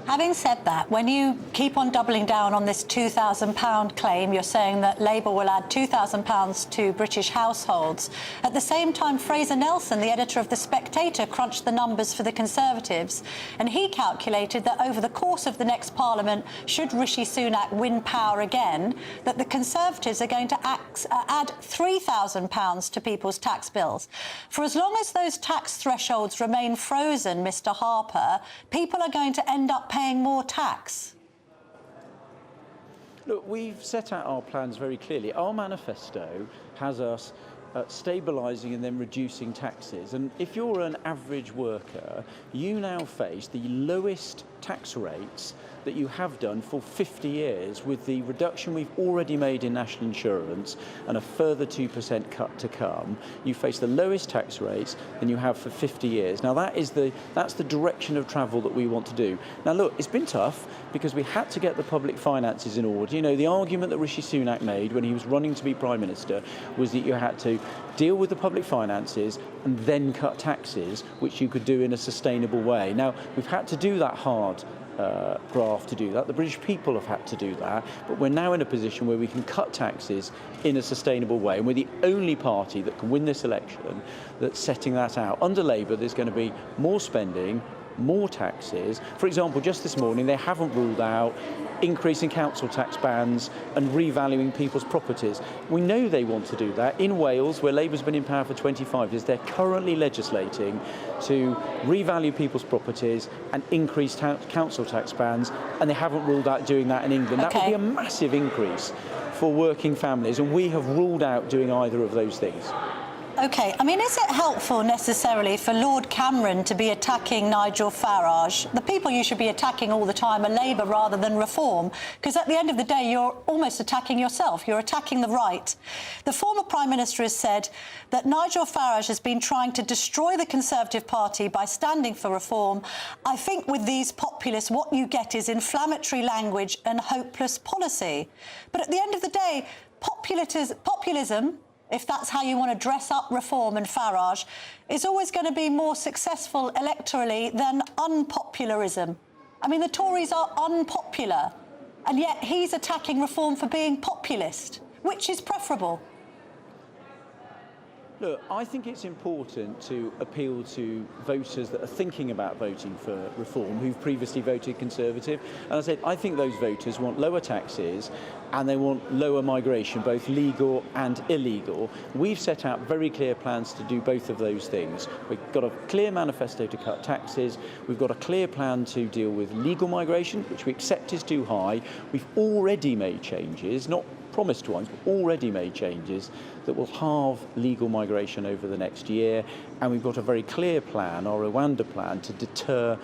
Having said that, when you keep on doubling down on this £2,000 claim, you're saying that Labour will add £2,000 to British households. At the same time, Fraser Nelson, the editor of The Spectator, crunched the numbers for the Conservatives, and he calculated that over the course of the next Parliament, should Rishi Sunak win power again, that the Conservatives are going to add £3,000 to people's tax bills. For as long as those tax thresholds remain frozen, Mr Harper, people are going to end up paying more tax. Look, we've set out our plans very clearly. Our manifesto has us stabilising and then reducing taxes. And if you're an average worker, you now face the lowest tax rates that you have done for 50 years with the reduction we've already made in national insurance and a further 2% cut to come. You face the lowest tax rates than you have for 50 years. Now that's the direction of travel that we want to do. Now look, it's been tough because we had to get the public finances in order. You know, the argument that Rishi Sunak made when he was running to be Prime Minister was that you had to deal with the public finances and then cut taxes, which you could do in a sustainable way. Now, we've had to do that hard graft to do that. The British people have had to do that, but we're now in a position where we can cut taxes in a sustainable way, and we're the only party that can win this election that's setting that out. Under Labour, there's going to be more spending, more taxes. For example, just this morning, they haven't ruled out increasing council tax bans and revaluing people's properties. We know they want to do that. In Wales, where Labour's been in power for 25 years, they're currently legislating to revalue people's properties and increase council tax bans, and they haven't ruled out doing that in England. Okay. That would be a massive increase for working families, and we have ruled out doing either of those things. OK, I mean, is it helpful necessarily for Lord Cameron to be attacking Nigel Farage? The people you should be attacking all the time are Labour rather than Reform, because at the end of the day, you're almost attacking yourself. You're attacking the right. The former Prime Minister has said that Nigel Farage has been trying to destroy the Conservative Party by standing for reform. I think with these populists, what you get is inflammatory language and hopeless policy. But at the end of the day, populism, if that's how you want to dress up Reform and Farage, is always going to be more successful electorally than unpopularism. I mean, the Tories are unpopular, and yet he's attacking Reform for being populist. Which is preferable? Look, I think it's important to appeal to voters that are thinking about voting for reform, who've previously voted Conservative. And I said, I think those voters want lower taxes and they want lower migration, both legal and illegal. We've set out very clear plans to do both of those things. We've got a clear manifesto to cut taxes. We've got a clear plan to deal with legal migration, which we accept is too high. We've already made changes, not promised ones, but already made changes that will halve legal migration over the next year. And we've got a very clear plan, our Rwanda plan, to deter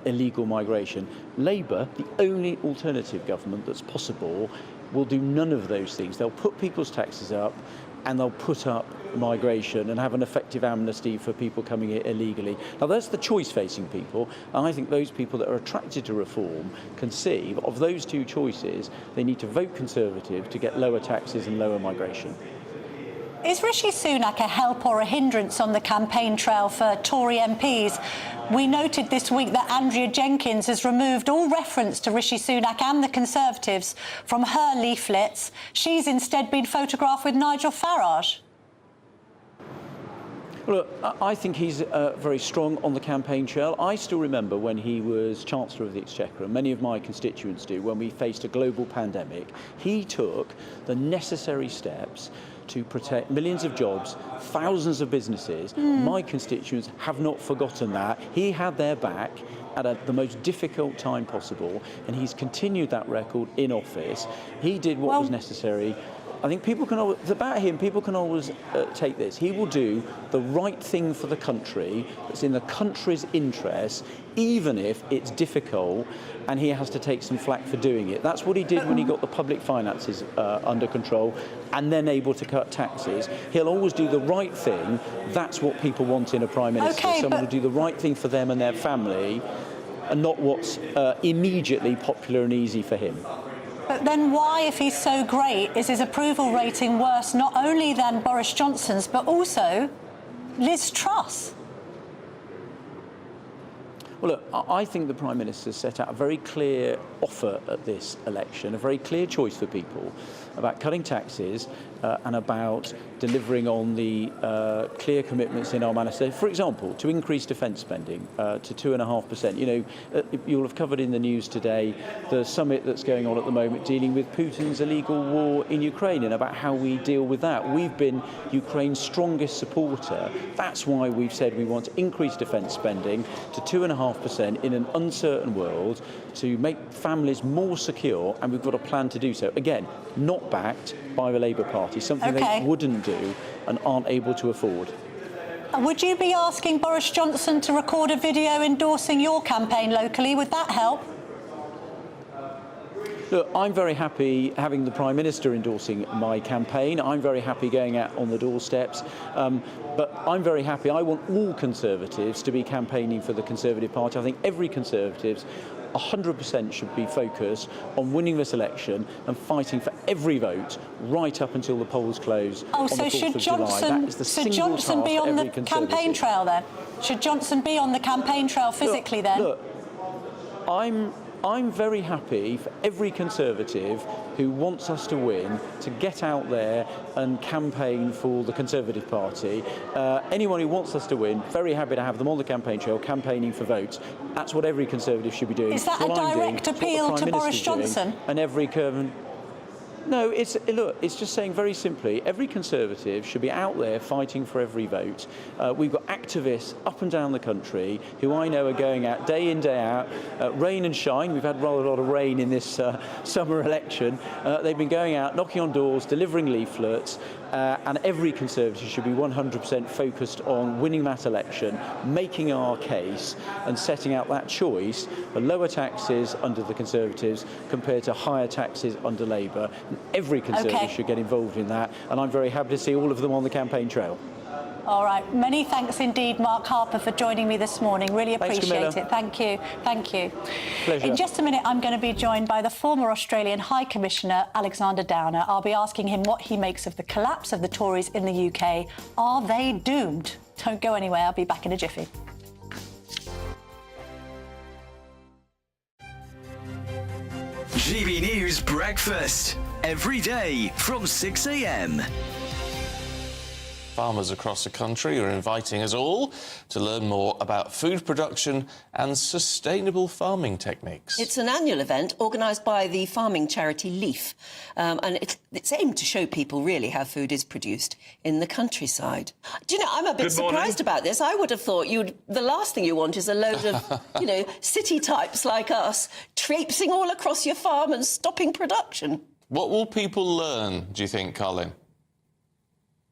illegal migration. Labour, the only alternative government that's possible, will do none of those things. They'll put people's taxes up and they'll put up migration and have an effective amnesty for people coming here illegally. Now that's the choice facing people, and I think those people that are attracted to reform can see of those two choices, they need to vote Conservative to get lower taxes and lower migration. Is Rishi Sunak a help or a hindrance on the campaign trail for Tory MPs? We noted this week that Andrea Jenkins has removed all reference to Rishi Sunak and the Conservatives from her leaflets. She's instead been photographed with Nigel Farage. Well, look, I think he's very strong on the campaign trail. I still remember when he was Chancellor of the Exchequer, and many of my constituents do, when we faced a global pandemic. He took the necessary steps to protect millions of jobs, thousands of businesses. My constituents have not forgotten that. He had their back at the most difficult time possible, and he's continued that record in office. He did what was necessary. I think people can always, about him, people can always take this. He will do the right thing for the country, that's in the country's interest, even if it's difficult, and he has to take some flack for doing it. That's what he did when he got the public finances under control and then able to cut taxes. He'll always do the right thing. That's what people want in a Prime Minister, someone who do the right thing for them and their family, and not what's immediately popular and easy for him. But then why, if he's so great, is his approval rating worse not only than Boris Johnson's, but also Liz Truss? Well, look, I think the Prime Minister set out a very clear offer at this election, a very clear choice for people about cutting taxes and about delivering on the clear commitments in our manifesto. For example, to increase defence spending to 2.5%. You know, you'll have covered in the news today the summit that's going on at the moment dealing with Putin's illegal war in Ukraine and about how we deal with that. We've been Ukraine's strongest supporter. That's why we've said we want to increase defence spending to 2.5% in an uncertain world to make families more secure, and we've got a plan to do so. Again, not backed by the Labour Party, something they wouldn't do and aren't able to afford. Would you be asking Boris Johnson to record a video endorsing your campaign locally? Would that help? Look, I'm very happy having the Prime Minister endorsing my campaign. I'm very happy going out on the doorsteps. But I'm very happy. I want all Conservatives to be campaigning for the Conservative Party. I think every Conservative 100% should be focused on winning this election and fighting for every vote right up until the polls close on the 4th of July. That is the single Johnson be on the campaign trail then? Should Johnson be on the campaign trail physically then? Look, I'm very happy for every Conservative who wants us to win to get out there and campaign for the Conservative Party. Anyone who wants us to win, very happy to have them on the campaign trail campaigning for votes. That's what every Conservative should be doing. Is that a direct appeal to Boris Johnson? And every No, it's just saying very simply, every Conservative should be out there fighting for every vote. We've got activists up and down the country who I know are going out day in, day out, rain and shine. We've had rather a lot of rain in this summer election. They've been going out, knocking on doors, delivering leaflets, and every Conservative should be 100% focused on winning that election, making our case and setting out that choice for lower taxes under the Conservatives compared to higher taxes under Labour. Every Conservative should get involved in that, and I'm very happy to see all of them on the campaign trail. All right. Many thanks indeed, Mark Harper, for joining me this morning. Really appreciate it. Thank you. Thank you. Pleasure. In just a minute, I'm going to be joined by the former Australian High Commissioner, Alexander Downer. I'll be asking him what he makes of the collapse of the Tories in the UK. Are they doomed? Don't go anywhere. I'll be back in a jiffy. GB News Breakfast, every day from 6 a.m. farmers across the country are inviting us all to learn more about food production and sustainable farming techniques. It's an annual event organised by the farming charity Leaf, and it's aimed to show people really how food is produced in the countryside. Do you know, I'm a bit surprised about this. I would have thought the last thing you want is a load of, you know, city types like us traipsing all across your farm and stopping production. What will people learn, do you think, Colin?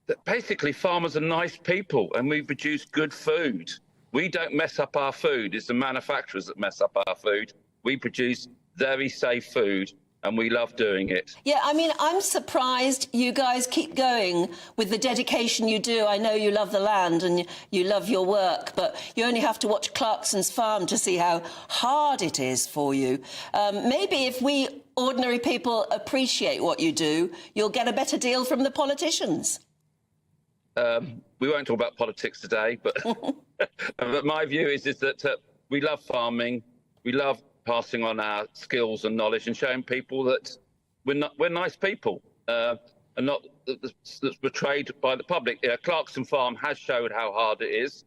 That basically farmers are nice people and we produce good food. We don't mess up our food. It's the manufacturers that mess up our food. We produce very safe food and we love doing it. Yeah, I mean, I'm surprised you guys keep going with the dedication you do. I know you love the land and you love your work, but you only have to watch Clarkson's farm to see how hard it is for you. Maybe if we ordinary people appreciate what you do, you'll get a better deal from the politicians. We won't talk about politics today, but, but my view is that we love farming, we love passing on our skills and knowledge and showing people that we're nice people and not that's betrayed by the public. Clarkson Farm has showed how hard it is.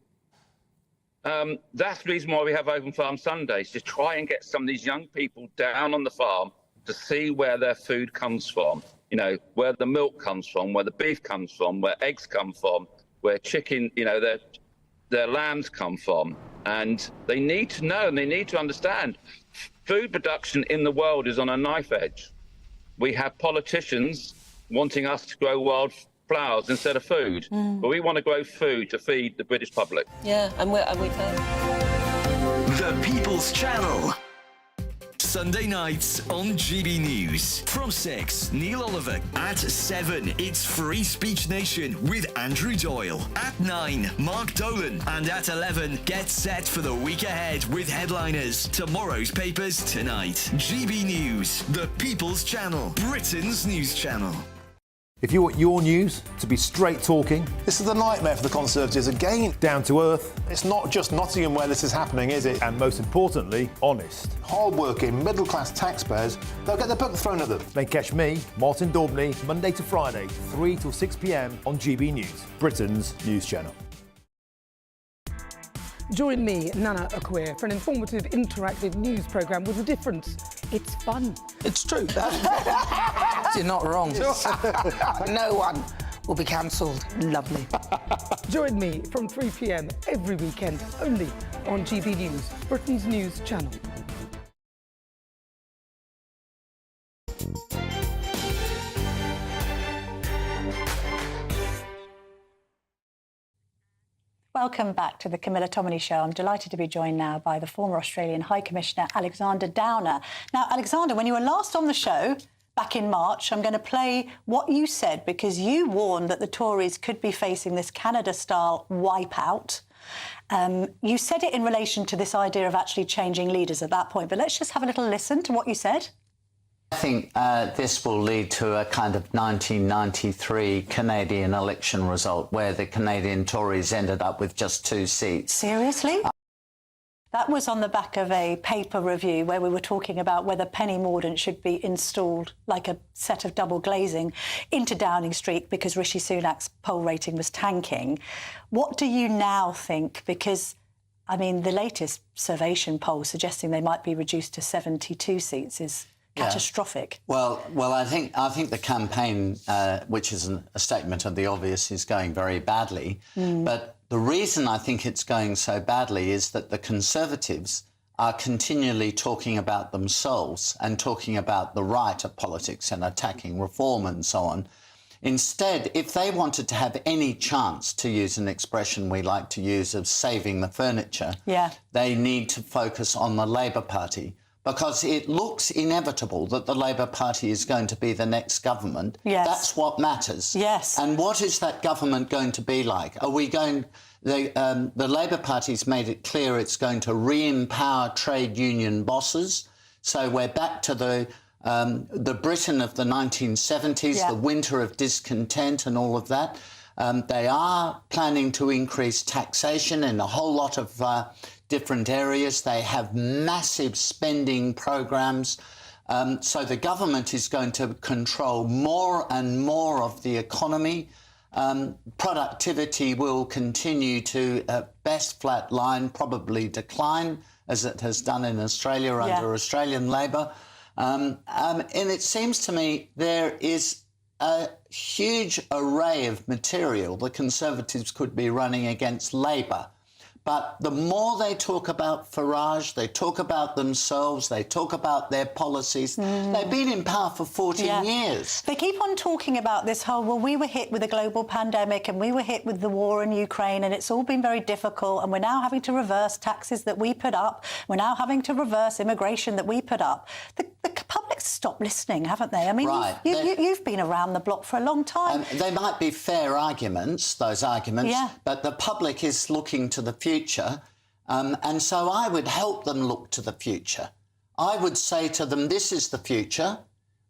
That's the reason why we have Open Farm Sundays, to try and get some of these young people down on the farm to see where their food comes from. You know, where the milk comes from, where the beef comes from, where eggs come from, where chicken, you know, their lambs come from. And they need to know and they need to understand food production in the world is on a knife edge. We have politicians wanting us to grow wild flowers instead of food, but we want to grow food to feed the British public. Yeah, and we've heard. The People's Channel. Sunday nights on GB News. From 6, Neil Oliver. At 7, it's Free Speech Nation with Andrew Doyle. At 9, Mark Dolan. And at 11, get set for the week ahead with headliners. Tomorrow's papers tonight. GB News, the People's Channel, Britain's news channel. If you want your news to be straight talking... This is a nightmare for the Conservatives again. Down to earth. It's not just Nottingham where this is happening, is it? And most importantly, honest. Hard-working, middle-class taxpayers, they'll get their book thrown at them. Then catch me, Martin Daubney, Monday to Friday, 3 till 6 p.m. on GB News, Britain's news channel. Join me, Nana Akweer, for an informative, interactive news programme with a difference. It's fun. It's true. You're not wrong. No one will be cancelled. Lovely. Join me from 3 p.m. every weekend, only on GB News, Britain's news channel. Welcome back to the Camilla Tominey Show. I'm delighted to be joined now by the former Australian High Commissioner, Alexander Downer. Now, Alexander, when you were last on the show, back in March, I'm going to play what you said because you warned that the Tories could be facing this Canada-style wipeout. You said it in relation to this idea of actually changing leaders at that point, but let's just have a little listen to what you said. I think this will lead to a kind of 1993 Canadian election result where the Canadian Tories ended up with just 2 seats. Seriously? That was on the back of a paper review where we were talking about whether Penny Mordaunt should be installed like a set of double glazing into Downing Street because Rishi Sunak's poll rating was tanking. What do you now think? Because, I mean, the latest Survation poll suggesting they might be reduced to 72 seats is catastrophic. Well, I think the campaign, which is a statement of the obvious, is going very badly. But the reason I think it's going so badly is that the Conservatives are continually talking about themselves and talking about the right of politics and attacking reform and so on. Instead, if they wanted to have any chance, to use an expression we like to use, of saving the furniture, they need to focus on the Labor Party. Because it looks inevitable that the Labor Party is going to be the next government. Yes. That's what matters. Yes. And what is that government going to be like? Are we going... The Labor Party's made it clear it's going to re-empower trade union bosses. So we're back to the Britain of the 1970s, the winter of discontent and all of that. They are planning to increase taxation in a whole lot of different areas. They have massive spending programs. So the government is going to control more and more of the economy. Productivity will continue to, at best, flatline, probably decline, as it has done in Australia under Australian Labor. And it seems to me there is a huge array of material the Conservatives could be running against Labor. But the more they talk about Farage, they talk about themselves, they talk about their policies. They've been in power for 14 years. They keep on talking about this whole, well, we were hit with a global pandemic and we were hit with the war in Ukraine and it's all been very difficult and we're now having to reverse taxes that we put up. We're now having to reverse immigration that we put up. The public's stopped listening, haven't they? I mean, you've been around the block for a long time. They might be fair arguments, those arguments, but the public is looking to the future. And so I would help them look to the future. I would say to them, this is the future.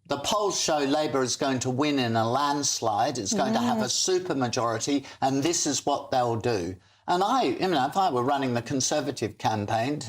The polls show Labor is going to win in a landslide. It's going to have a supermajority, and this is what they'll do. And if I were running the Conservative campaign,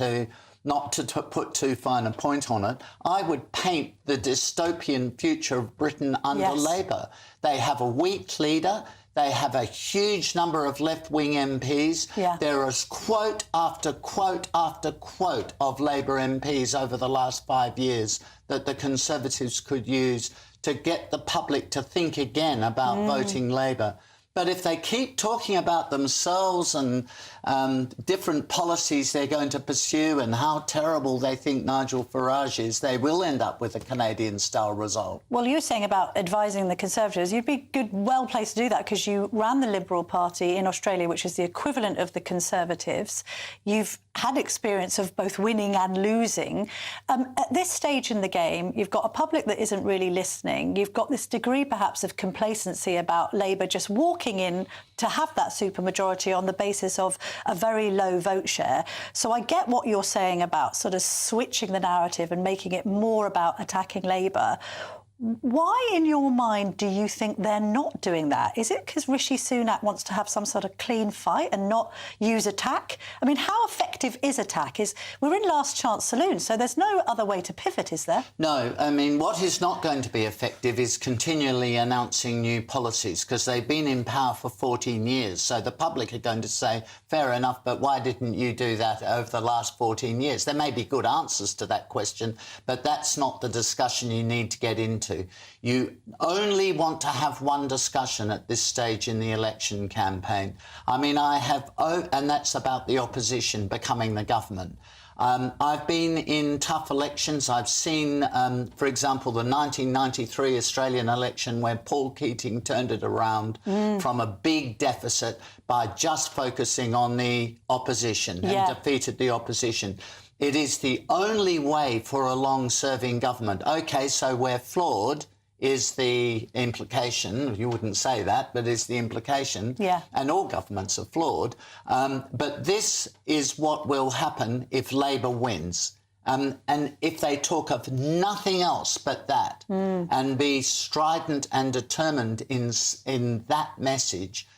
not to put too fine a point on it, I would paint the dystopian future of Britain under Labor. They have a weak leader. They have a huge number of left-wing MPs. There is quote after quote after quote of Labor MPs over the last 5 years that the Conservatives could use to get the public to think again about voting Labor. But if they keep talking about themselves and different policies they're going to pursue and how terrible they think Nigel Farage is, they will end up with a Canadian-style result. Well, you're saying about advising the Conservatives. You'd be well placed to do that because you ran the Liberal Party in Australia, which is the equivalent of the Conservatives. You've had experience of both winning and losing. At this stage in the game, you've got a public that isn't really listening. You've got this degree, perhaps, of complacency about Labor just walking in to have that supermajority on the basis of a very low vote share. So I get what you're saying about sort of switching the narrative and making it more about attacking Labor. Why, in your mind, do you think they're not doing that? Is it because Rishi Sunak wants to have some sort of clean fight and not use attack? I mean, how effective is attack? We're in last chance saloon, so there's no other way to pivot, is there? No, I mean, what is not going to be effective is continually announcing new policies because they've been in power for 14 years. So the public are going to say, fair enough, but why didn't you do that over the last 14 years? There may be good answers to that question, but that's not the discussion you need to get into. You only want to have one discussion at this stage in the election campaign. I mean, and that's about the opposition becoming the government. I've been in tough elections. I've seen, for example, the 1993 Australian election where Paul Keating turned it around from a big deficit by just focusing on the opposition and defeated the opposition. It is the only way for a long-serving government. OK, so we're flawed is the implication. You wouldn't say that, but is the implication. And all governments are flawed. But this is what will happen if Labor wins. And if they talk of nothing else but that and be strident and determined in that message,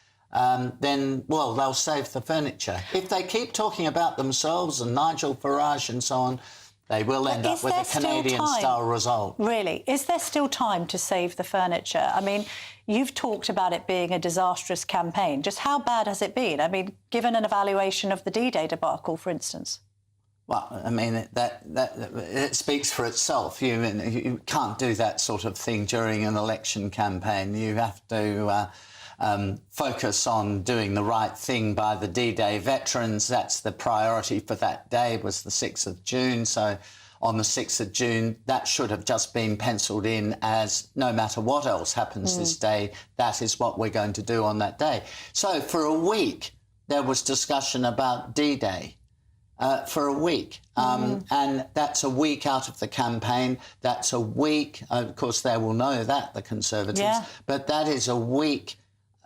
then, well, they'll save the furniture. If they keep talking about themselves and Nigel Farage and so on, they will end up with a Canadian-style result. Really? Is there still time to save the furniture? I mean, you've talked about it being a disastrous campaign. Just how bad has it been? I mean, given an evaluation of the D-Day debacle, for instance. Well, I mean, it speaks for itself. You can't do that sort of thing during an election campaign. You have to focus on doing the right thing by the D-Day veterans. That's the priority for that day, was the 6th of June. So on the 6th of June, that should have just been penciled in as no matter what else happens this day, that is what we're going to do on that day. So for a week, there was discussion about D-Day. For a week. And that's a week out of the campaign. That's a week, of course, they will know that, the Conservatives, but that is a week.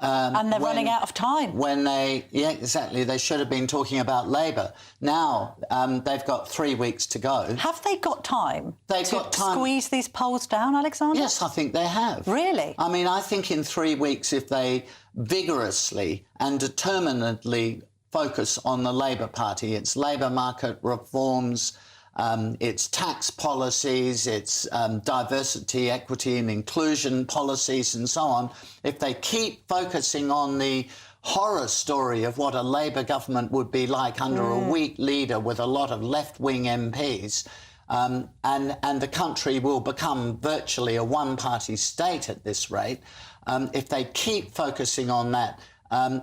And they're running out of time. When exactly, they should have been talking about Labor. Now, they've got 3 weeks to go. Have they got time to squeeze these polls down, Alexander? Yes, I think they have. Really? I mean, I think in 3 weeks, if they vigorously and determinedly focus on the Labor Party, its labour market reforms, its tax policies, its diversity, equity and inclusion policies and so on, if they keep focusing on the horror story of what a Labour government would be like under a weak leader with a lot of left-wing MPs, and the country will become virtually a one-party state at this rate. If they keep focusing on that,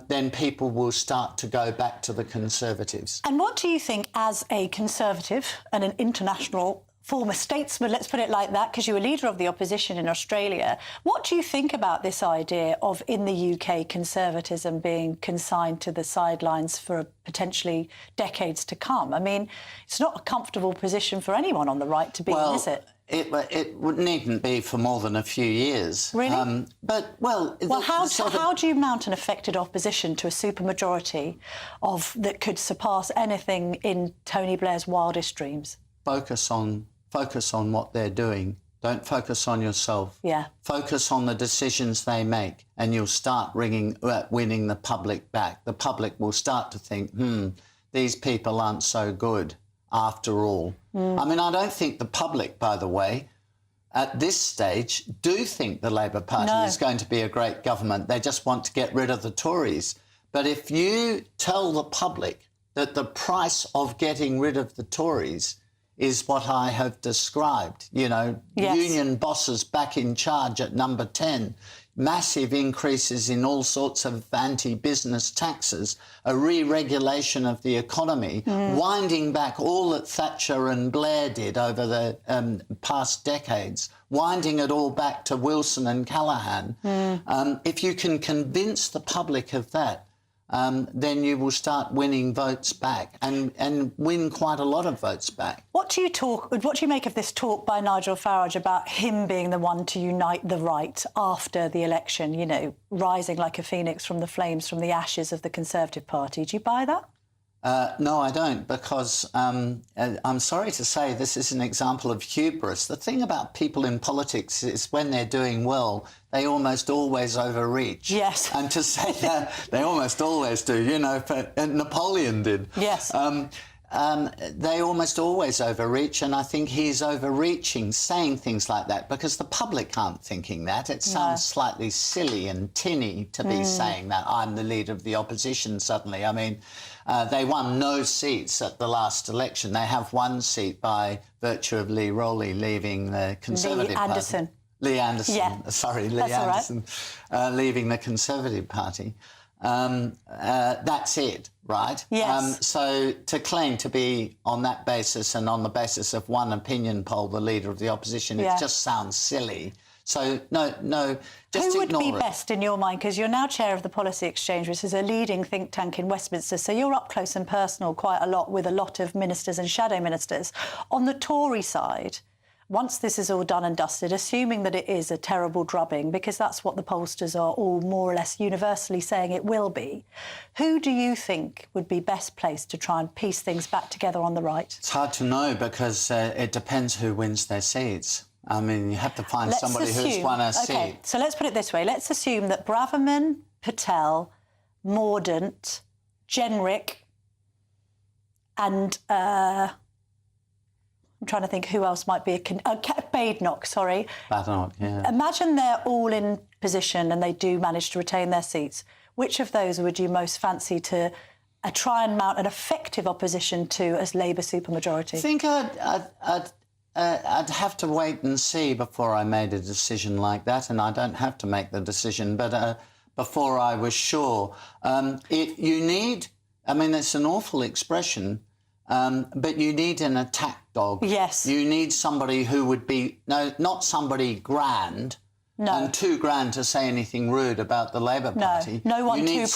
then people will start to go back to the Conservatives. And what do you think, as a Conservative and an international former statesman, let's put it like that, because you were leader of the opposition in Australia, what do you think about this idea of, in the UK, conservatism being consigned to the sidelines for potentially decades to come? I mean, it's not a comfortable position for anyone on the right to be in, is it? It needn't be for more than a few years. Really? How do you mount an effective opposition to a supermajority that could surpass anything in Tony Blair's wildest dreams? Focus on what they're doing. Don't focus on yourself. Yeah. Focus on the decisions they make, and you'll start winning the public back. The public will start to think, these people aren't so good after all. I mean, I don't think the public, by the way, at this stage, do think the Labour Party is going to be a great government. They just want to get rid of the Tories. But if you tell the public that the price of getting rid of the Tories is what I have described, union bosses back in charge at number 10, massive increases in all sorts of anti-business taxes, a re-regulation of the economy, winding back all that Thatcher and Blair did over the past decades, winding it all back to Wilson and Callaghan. If you can convince the public of that, then you will start winning votes back and win quite a lot of votes back. What do you make of this talk by Nigel Farage about him being the one to unite the right after the election, rising like a phoenix from the flames, from the ashes of the Conservative Party? Do you buy that? No, I don't, because I'm sorry to say this is an example of hubris. The thing about people in politics is when they're doing well, they almost always overreach. Yes. And to say that, they almost always do, Napoleon did. Yes. They almost always overreach, and I think he's overreaching, saying things like that, because the public aren't thinking that. It sounds slightly silly and tinny to be saying that. I'm the leader of the opposition suddenly. I mean, they won no seats at the last election. They have one seat by virtue of Lee Rowley leaving the Conservative Party. Lee Anderson. Yeah. Sorry, Lee Anderson. Leaving the Conservative Party. That's it, right? Yes. So to claim to be on that basis and on the basis of one opinion poll the leader of the opposition, it just sounds silly. So, no, just Who would ignore be it. best in your mind? Because you're now chair of the Policy Exchange, which is a leading think tank in Westminster, so you're up close and personal quite a lot with a lot of ministers and shadow ministers. On the Tory side, once this is all done and dusted, assuming that it is a terrible drubbing, because that's what the pollsters are all more or less universally saying it will be, who do you think would be best placed to try and piece things back together on the right? It's hard to know, because it depends who wins their seats. I mean, you have to find somebody who's won a seat. OK, so let's put it this way. Let's assume that Braverman, Patel, Mordaunt, Jenrick and... I'm trying to think who else might be Badenoch, sorry. Badenoch, yeah. Imagine they're all in position and they do manage to retain their seats. Which of those would you most fancy to try and mount an effective opposition to as Labour supermajority? I think I'd have to wait and see before I made a decision like that, and I don't have to make the decision, but before I was sure. You need, I mean, it's an awful expression, but you need an attack dog. Yes. You need somebody who would be, not somebody grand, and too grand to say anything rude about the Labour Party. No one too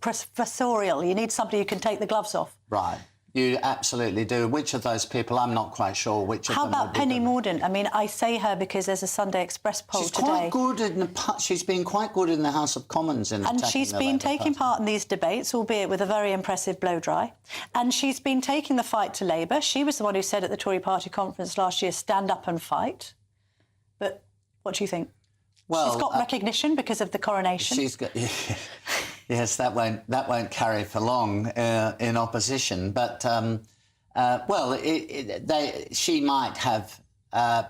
professorial. You need somebody who can take the gloves off. Right. You absolutely do. Which of those people? I'm not quite sure which of them. How about Penny Mordaunt? I mean, I say her because there's a Sunday Express poll today. She's been quite good in the House of Commons in and she's been taking part in these debates, albeit with a very impressive blow dry. And she's been taking the fight to Labour. She was the one who said at the Tory Party conference last year, stand up and fight. But what do you think? Well, she's got recognition because of the coronation. She's got... Yes, that won't carry for long in opposition. But She might have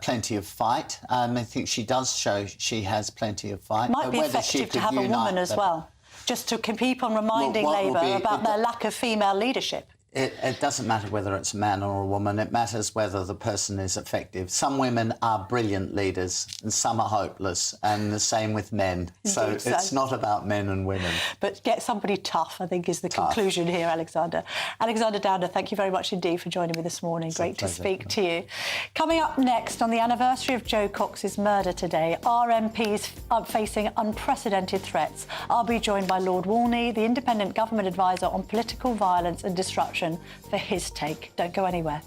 plenty of fight. I think she does show she has plenty of fight. Might be effective to have a woman as well, just to keep on reminding Labour about their lack of female leadership. It doesn't matter whether it's a man or a woman. It matters whether the person is effective. Some women are brilliant leaders and some are hopeless, and the same with men. So it's not about men and women. But get somebody tough, I think, is the conclusion here, Alexander. Alexander Downer, thank you very much indeed for joining me this morning. Great to speak to you. Coming up next, on the anniversary of Jo Cox's murder today, our MPs are facing unprecedented threats. I'll be joined by Lord Walney, the independent government advisor on political violence and disruption, for his take. Don't go anywhere.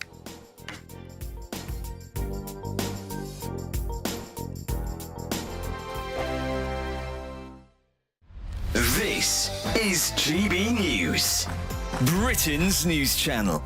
This is GB News, Britain's news channel.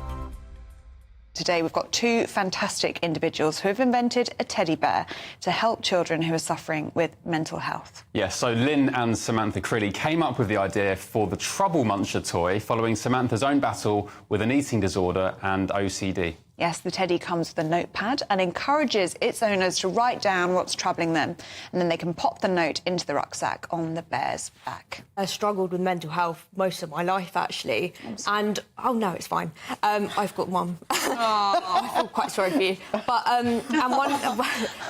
Today we've got two fantastic individuals who have invented a teddy bear to help children who are suffering with mental health. Yes, so Lynn and Samantha Crilly came up with the idea for the Trouble Muncher toy following Samantha's own battle with an eating disorder and OCD. Yes, the teddy comes with a notepad and encourages its owners to write down what's troubling them, and then they can pop the note into the rucksack on the bear's back. I struggled with mental health most of my life, actually. And, oh, no, it's fine. I've got one. I feel quite sorry for you. But and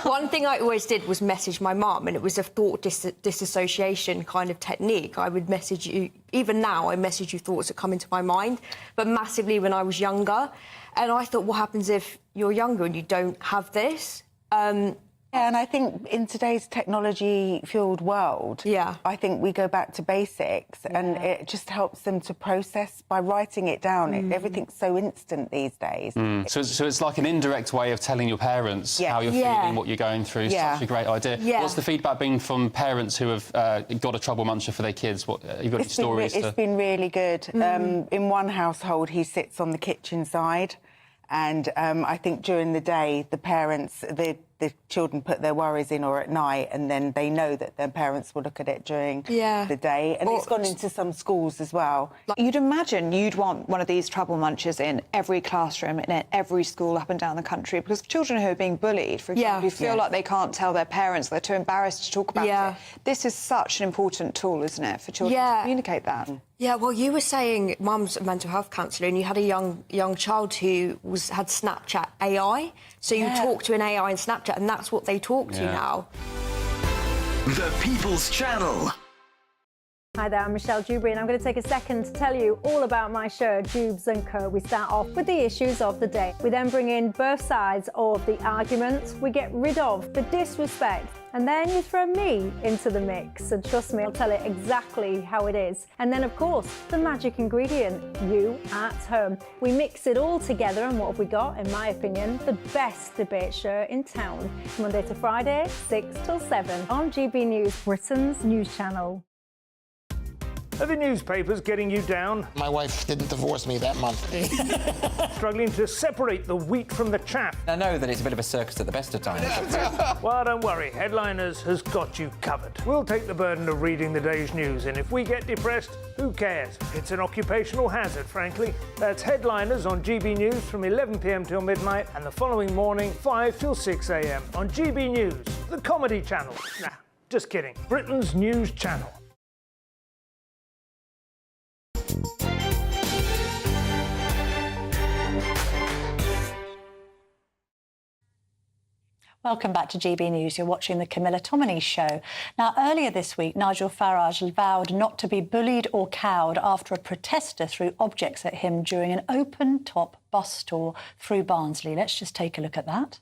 one thing I always did was message my mum, and it was a thought disassociation kind of technique. I would message you, even now, I message you thoughts that come into my mind, but massively when I was younger. And I thought, what happens if you're younger and you don't have this? And I think in today's technology-fueled world, I think we go back to basics, and it just helps them to process by writing it down. Everything's so instant these days. So it's like an indirect way of telling your parents how you're feeling, what you're going through. Such a great idea. What's the feedback been from parents who have got a trouble muncher for their kids? What you've got any stories? It's been really good. In one household, he sits on the kitchen side, and I think during the day, the parents, the children put their worries in, or at night, and then they know that their parents will look at it during the day. And it's gone into some schools as well. You'd imagine you'd want one of these trouble munchers in every classroom in every school up and down the country, because children who are being bullied, for example, who feel like they can't tell their parents, they're too embarrassed to talk about it. This is such an important tool, isn't it, for children to communicate that? Yeah, well, you were saying Mum's a mental health counsellor, and you had a young child who had Snapchat AI. So you talk to an AI in Snapchat, and that's what they talk to now. The People's Channel. Hi there, I'm Michelle Dewberry, and I'm going to take a second to tell you all about my show, Dubes & Co. We start off with the issues of the day. We then bring in both sides of the argument. We get rid of the disrespect, and then you throw me into the mix. And trust me, I'll tell it exactly how it is. And then, of course, the magic ingredient, you at home. We mix it all together, and what have we got? In my opinion, the best debate show in town. Monday to Friday, 6 till 7 on GB News, Britain's news channel. Are the newspapers getting you down? My wife didn't divorce me that month. Struggling to separate the wheat from the chaff? I know that it's a bit of a circus at the best of times. Well, don't worry. Headliners has got you covered. We'll take the burden of reading the day's news, and if we get depressed, who cares? It's an occupational hazard, frankly. That's Headliners on GB News from 11 p.m. till midnight, and the following morning, 5 till 6 a.m. on GB News, the comedy channel. Nah, just kidding. Britain's news channel. Welcome back to GB News. You're watching the Camilla Tominey show. Now, earlier this week, Nigel Farage vowed not to be bullied or cowed after a protester threw objects at him during an open-top bus tour through Barnsley. Let's just take a look at that.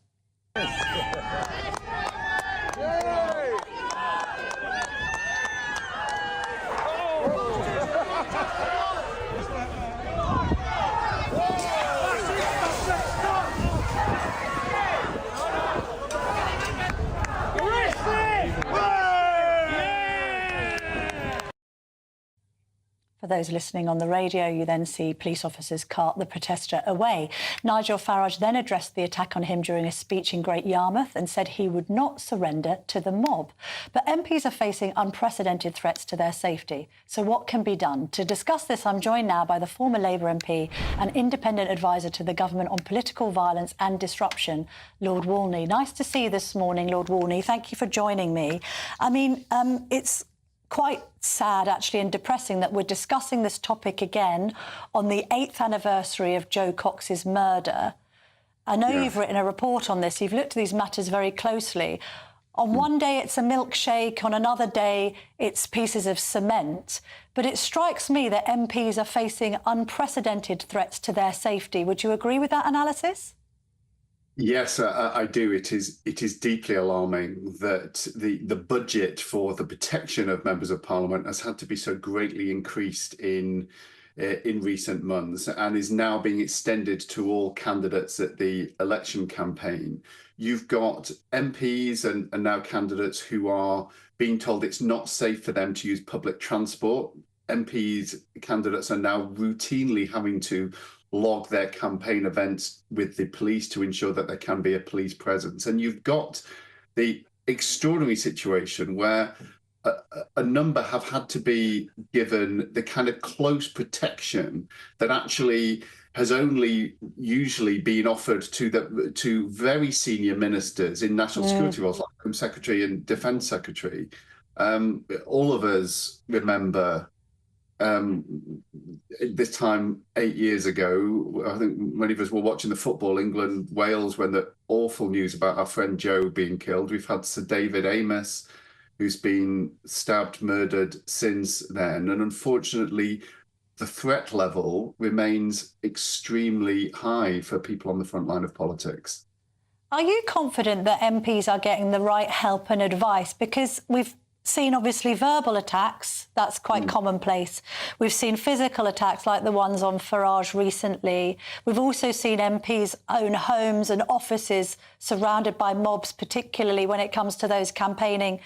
For For those listening on the radio, you then see police officers cart the protester away. Nigel Farage then addressed the attack on him during a speech in Great Yarmouth and said he would not surrender to the mob. But MPs are facing unprecedented threats to their safety. So what can be done? To discuss this, I'm joined now by the former Labour MP and independent advisor to the government on political violence and disruption, Lord Walney. Nice to see you this morning, Lord Walney. Thank you for joining me. I mean, it's quite sad, actually, and depressing that we're discussing this topic again on the 8th anniversary of Joe Cox's murder. I know you've written a report on this. You've looked at these matters very closely. On one day, it's a milkshake. On another day, it's pieces of cement. But it strikes me that MPs are facing unprecedented threats to their safety. Would you agree with that analysis? Yes, I do. It is deeply alarming that the budget for the protection of members of Parliament has had to be so greatly increased in recent months and is now being extended to all candidates at the election campaign. You've got MPs and now candidates who are being told it's not safe for them to use public transport. Candidates are now routinely having to log their campaign events with the police to ensure that there can be a police presence. And you've got the extraordinary situation where a number have had to be given the kind of close protection that actually has only usually been offered to very senior ministers in national security roles, like Home Secretary and Defence Secretary. All of us remember this time 8 years ago, I think many of us were watching the football, England, Wales, when the awful news about our friend Joe being killed. We've had Sir David Amos, who's been stabbed, murdered since then. And unfortunately, the threat level remains extremely high for people on the front line of politics. Are you confident that MPs are getting the right help and advice? Because we've seen, obviously, verbal attacks. That's quite commonplace. We've seen physical attacks like the ones on Farage recently. We've also seen MPs own homes and offices surrounded by mobs, particularly when it comes to those campaigning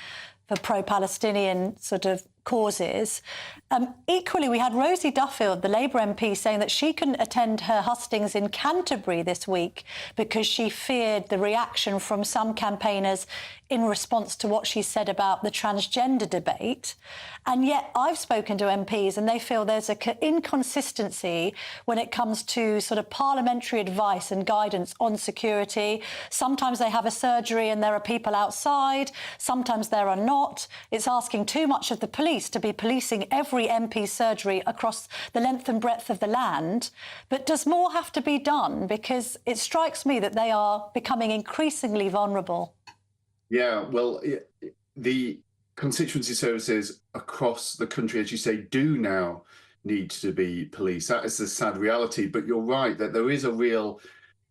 for pro-Palestinian sort of causes. Equally, we had Rosie Duffield, the Labour MP, saying that she couldn't attend her hustings in Canterbury this week because she feared the reaction from some campaigners in response to what she said about the transgender debate. And yet I've spoken to MPs and they feel there's an inconsistency when it comes to sort of parliamentary advice and guidance on security. Sometimes they have a surgery and there are people outside. Sometimes there are not. It's asking too much of the police to be policing every MP's surgery across the length and breadth of the land. But does more have to be done? Because it strikes me that they are becoming increasingly vulnerable. Yeah, well, the constituency services across the country, as you say, do now need to be policed. That is the sad reality. But you're right that there is a real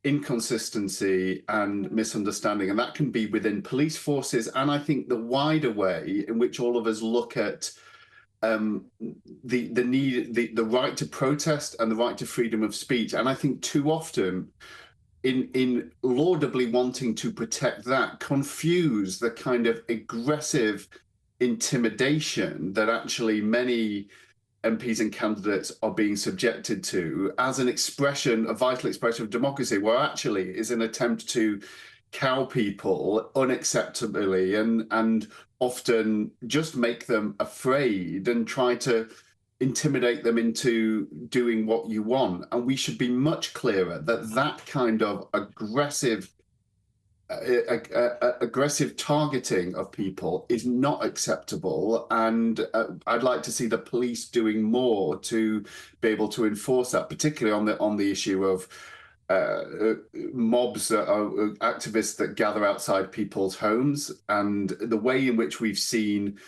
inconsistency and misunderstanding, and that can be within police forces. And I think the wider way in which all of us look at the right to protest and the right to freedom of speech. And I think too often, in laudably wanting to protect that, confuse the kind of aggressive intimidation that actually many MPs and candidates are being subjected to as an expression, a vital expression of democracy, where actually is an attempt to cow people unacceptably and often just make them afraid and try to intimidate them into doing what you want. And we should be much clearer that that kind of aggressive targeting of people is not acceptable. And I'd like to see the police doing more to be able to enforce that, particularly on the issue of mobs that are activists that gather outside people's homes, and the way in which we've seen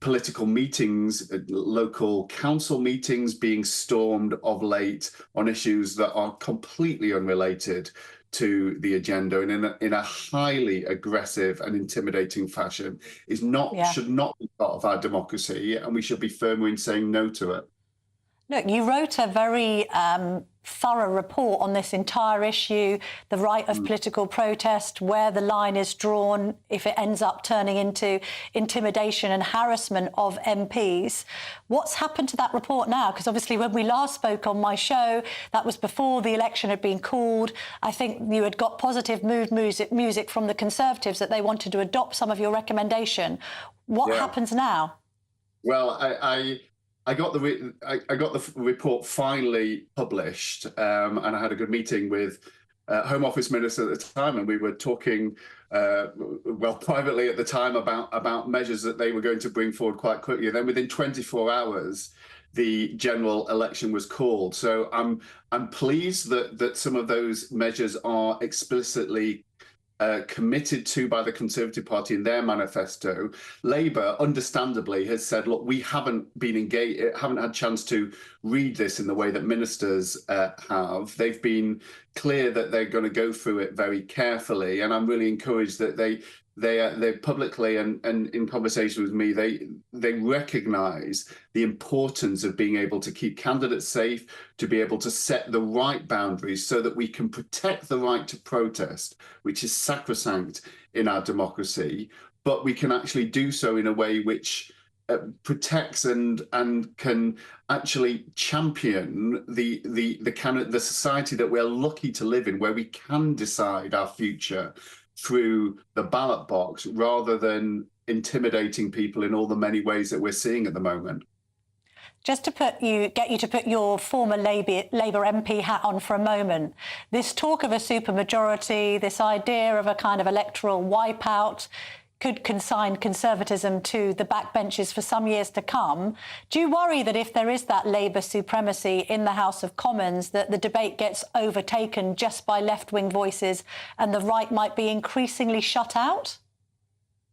political meetings, local council meetings being stormed of late on issues that are completely unrelated to the agenda and in a highly aggressive and intimidating fashion should not be part of our democracy, and we should be firmer in saying no to it. Look, you wrote a very thorough report on this entire issue, the right of political protest, where the line is drawn if it ends up turning into intimidation and harassment of MPs. What's happened to that report now? Because obviously when we last spoke on my show, that was before the election had been called. I think you had got positive mood music from the Conservatives that they wanted to adopt some of your recommendation. What happens now? Well, I got the report finally published, and I had a good meeting with Home Office Minister at the time, and we were talking, privately at the time about measures that they were going to bring forward quite quickly. And then within 24 hours, the general election was called. So I'm pleased that some of those measures are explicitly committed to by the Conservative Party in their manifesto. Labour, understandably, has said, look, we haven't been engaged, haven't had a chance to read this in the way that ministers have. They've been clear that they're going to go through it very carefully, and I'm really encouraged that they publicly and in conversation with me, they recognise the importance of being able to keep candidates safe, to be able to set the right boundaries so that we can protect the right to protest, which is sacrosanct in our democracy, but we can actually do so in a way which protects and can actually champion the society that we're lucky to live in, where we can decide our future through the ballot box rather than intimidating people in all the many ways that we're seeing at the moment. Just to get you to put your former Labour MP hat on for a moment, this talk of a supermajority, this idea of a kind of electoral wipeout, could consign Conservatism to the backbenches for some years to come. Do you worry that if there is that Labour supremacy in the House of Commons, that the debate gets overtaken just by left-wing voices and the right might be increasingly shut out?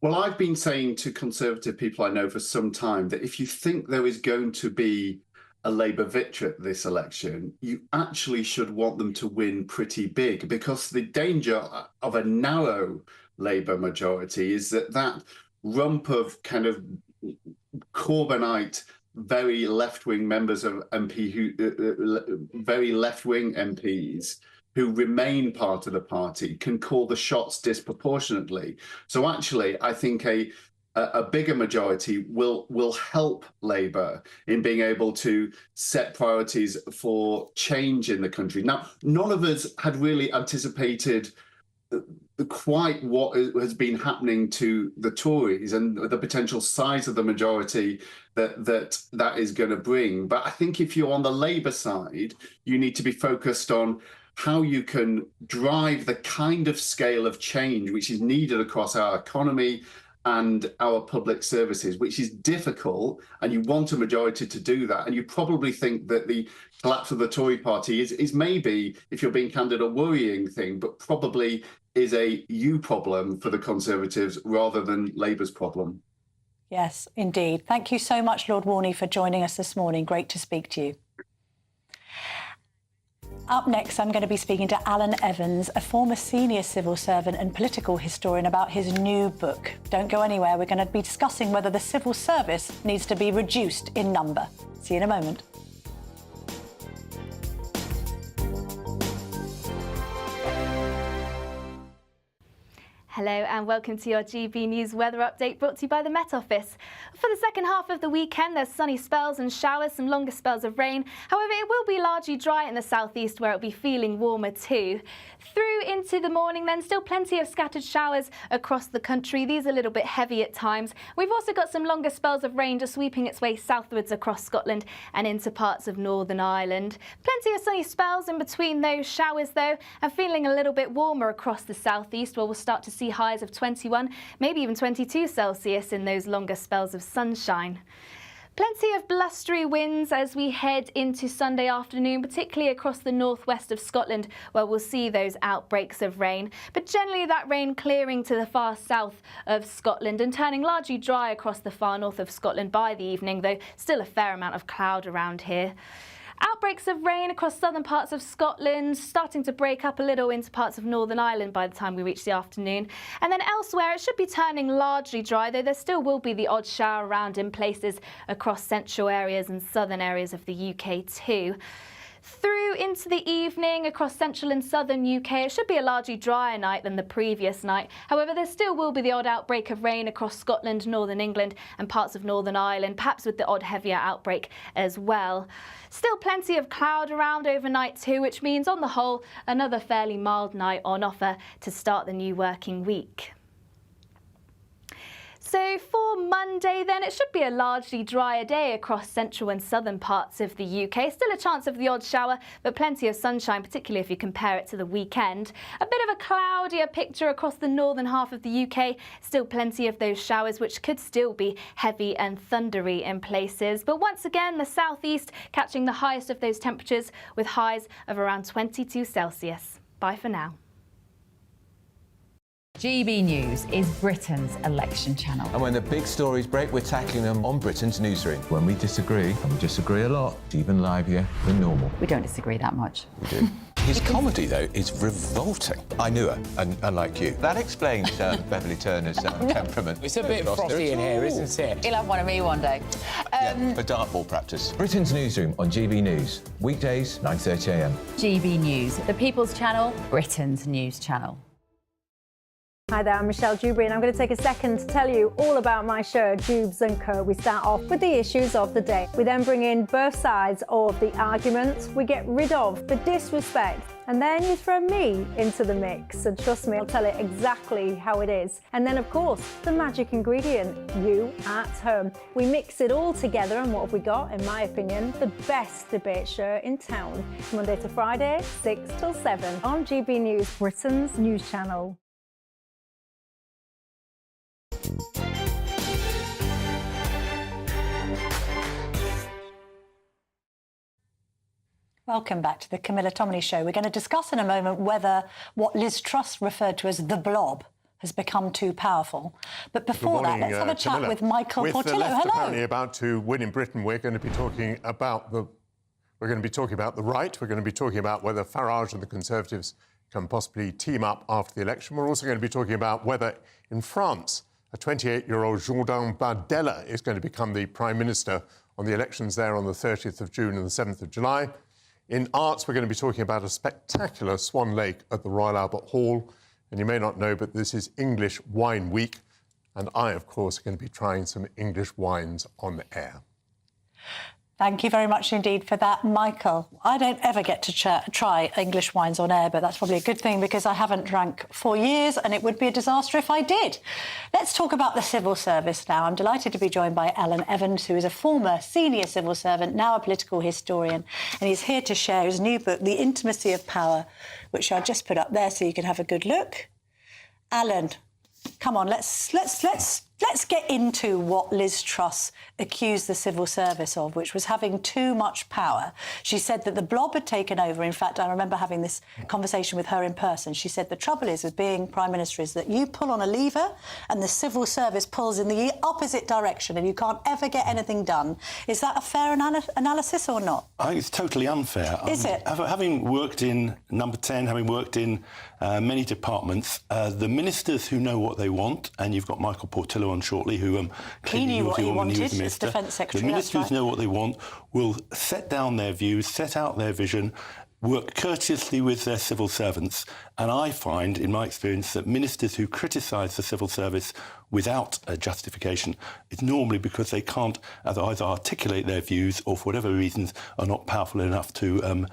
Well, I've been saying to Conservative people I know for some time that if you think there is going to be a Labour victory at this election, you actually should want them to win pretty big, because the danger of a narrow Labour majority is that rump of kind of Corbynite, very left-wing members of very left-wing MPs who remain part of the party can call the shots disproportionately. So actually, I think a bigger majority will help Labour in being able to set priorities for change in the country. Now, none of us had really anticipated quite what has been happening to the Tories and the potential size of the majority that is going to bring. But I think if you're on the Labour side, you need to be focused on how you can drive the kind of scale of change which is needed across our economy and our public services, which is difficult, and you want a majority to do that. And you probably think that the collapse of the Tory party is maybe, if you're being candid, a worrying thing, but probably is a you problem for the Conservatives rather than Labour's problem. Yes, indeed. Thank you so much, Lord Warney, for joining us this morning. Great to speak to you. Up next, I'm going to be speaking to Alan Evans, a former senior civil servant and political historian, about his new book. Don't go anywhere. We're going to be discussing whether the civil service needs to be reduced in number. See you in a moment. Hello and welcome to your GB News weather update, brought to you by the Met Office. For the second half of the weekend, there's sunny spells and showers, some longer spells of rain. However, it will be largely dry in the southeast, where it'll be feeling warmer too. Through into the morning then, still plenty of scattered showers across the country. These are a little bit heavy at times. We've also got some longer spells of rain just sweeping its way southwards across Scotland and into parts of Northern Ireland. Plenty of sunny spells in between those showers though, and feeling a little bit warmer across the southeast, where we'll start to see highs of 21, maybe even 22 Celsius in those longer spells of sunshine. Plenty of blustery winds as we head into Sunday afternoon, particularly across the northwest of Scotland, where we'll see those outbreaks of rain. But generally that rain clearing to the far south of Scotland and turning largely dry across the far north of Scotland by the evening, though still a fair amount of cloud around here. Outbreaks of rain across southern parts of Scotland, starting to break up a little into parts of Northern Ireland by the time we reach the afternoon. And then elsewhere, it should be turning largely dry, though there still will be the odd shower around in places across central areas and southern areas of the UK too. Through into the evening across central and southern UK, it should be a largely drier night than the previous night. However, there still will be the odd outbreak of rain across Scotland, northern England and parts of Northern Ireland, perhaps with the odd heavier outbreak as well. Still plenty of cloud around overnight too, which means on the whole another fairly mild night on offer to start the new working week. So for Monday then, it should be a largely drier day across central and southern parts of the UK. Still a chance of the odd shower, but plenty of sunshine, particularly if you compare it to the weekend. A bit of a cloudier picture across the northern half of the UK. Still plenty of those showers, which could still be heavy and thundery in places. But once again, the southeast catching the highest of those temperatures with highs of around 22 Celsius. Bye for now. GB News is Britain's election channel. And when the big stories break, we're tackling them on Britain's newsroom. When we disagree, and we disagree a lot, it's even livelier than normal. We don't disagree that much. We do. His comedy, though, is revolting. I knew her, and unlike you. That explains Beverly Turner's temperament. It's a bit frosty in here, isn't it? He'll have one of me one day. Yeah, for dartball practice. Britain's newsroom on GB News. Weekdays, 9:30 a.m. GB News, the People's Channel, Britain's news channel. Hi there, I'm Michelle Dewberry and I'm going to take a second to tell you all about my show, Jubes & Co. We start off with the issues of the day. We then bring in both sides of the argument. We get rid of the disrespect. And then you throw me into the mix. And trust me, I'll tell it exactly how it is. And then, of course, the magic ingredient, you at home. We mix it all together and what have we got, in my opinion, the best debate show in town. Monday to Friday, 6 till 7 on GB News, Britain's news channel. Welcome back to the Camilla Tominey Show. We're going to discuss in a moment whether what Liz Truss referred to as the blob has become too powerful. But before that, let's have a chat with Michael Portillo. With the left Hello. apparently about to win in Britain, we're going to be talking about the right. We're going to be talking about whether Farage and the Conservatives can possibly team up after the election. We're also going to be talking about whether in France a 28-year-old Jordan Bardella is going to become the Prime Minister on the elections there on the 30th of June and the 7th of July. In arts, we're going to be talking about a spectacular Swan Lake at the Royal Albert Hall. And you may not know, but this is English Wine Week. And I, of course, are going to be trying some English wines on the air. Thank you very much indeed for that, Michael. I don't ever get to try English wines on air, but that's probably a good thing because I haven't drank for years and it would be a disaster if I did. Let's talk about the civil service now. I'm delighted to be joined by Alan Evans, who is a former senior civil servant, now a political historian, and he's here to share his new book, The Intimacy of Power, which I'll just put up there so you can have a good look. Alan, come on, let's get into what Liz Truss accused the civil service of, which was having too much power. She said that the blob had taken over. In fact, I remember having this conversation with her in person. She said the trouble is with being Prime Minister is that you pull on a lever and the civil service pulls in the opposite direction and you can't ever get anything done. Is that a fair analysis or not? I think it's totally unfair. Is it? Having worked in Number 10, having worked in many departments, the ministers who know what they want, and you've got Michael Portillo on shortly, who he knew what he wanted as Defence Secretary. The ministers know what they want, will set down their views, set out their vision, work courteously with their civil servants. And I find, in my experience, that ministers who criticise the civil service without a justification is normally because they can't either articulate their views or, for whatever reasons, are not powerful enough to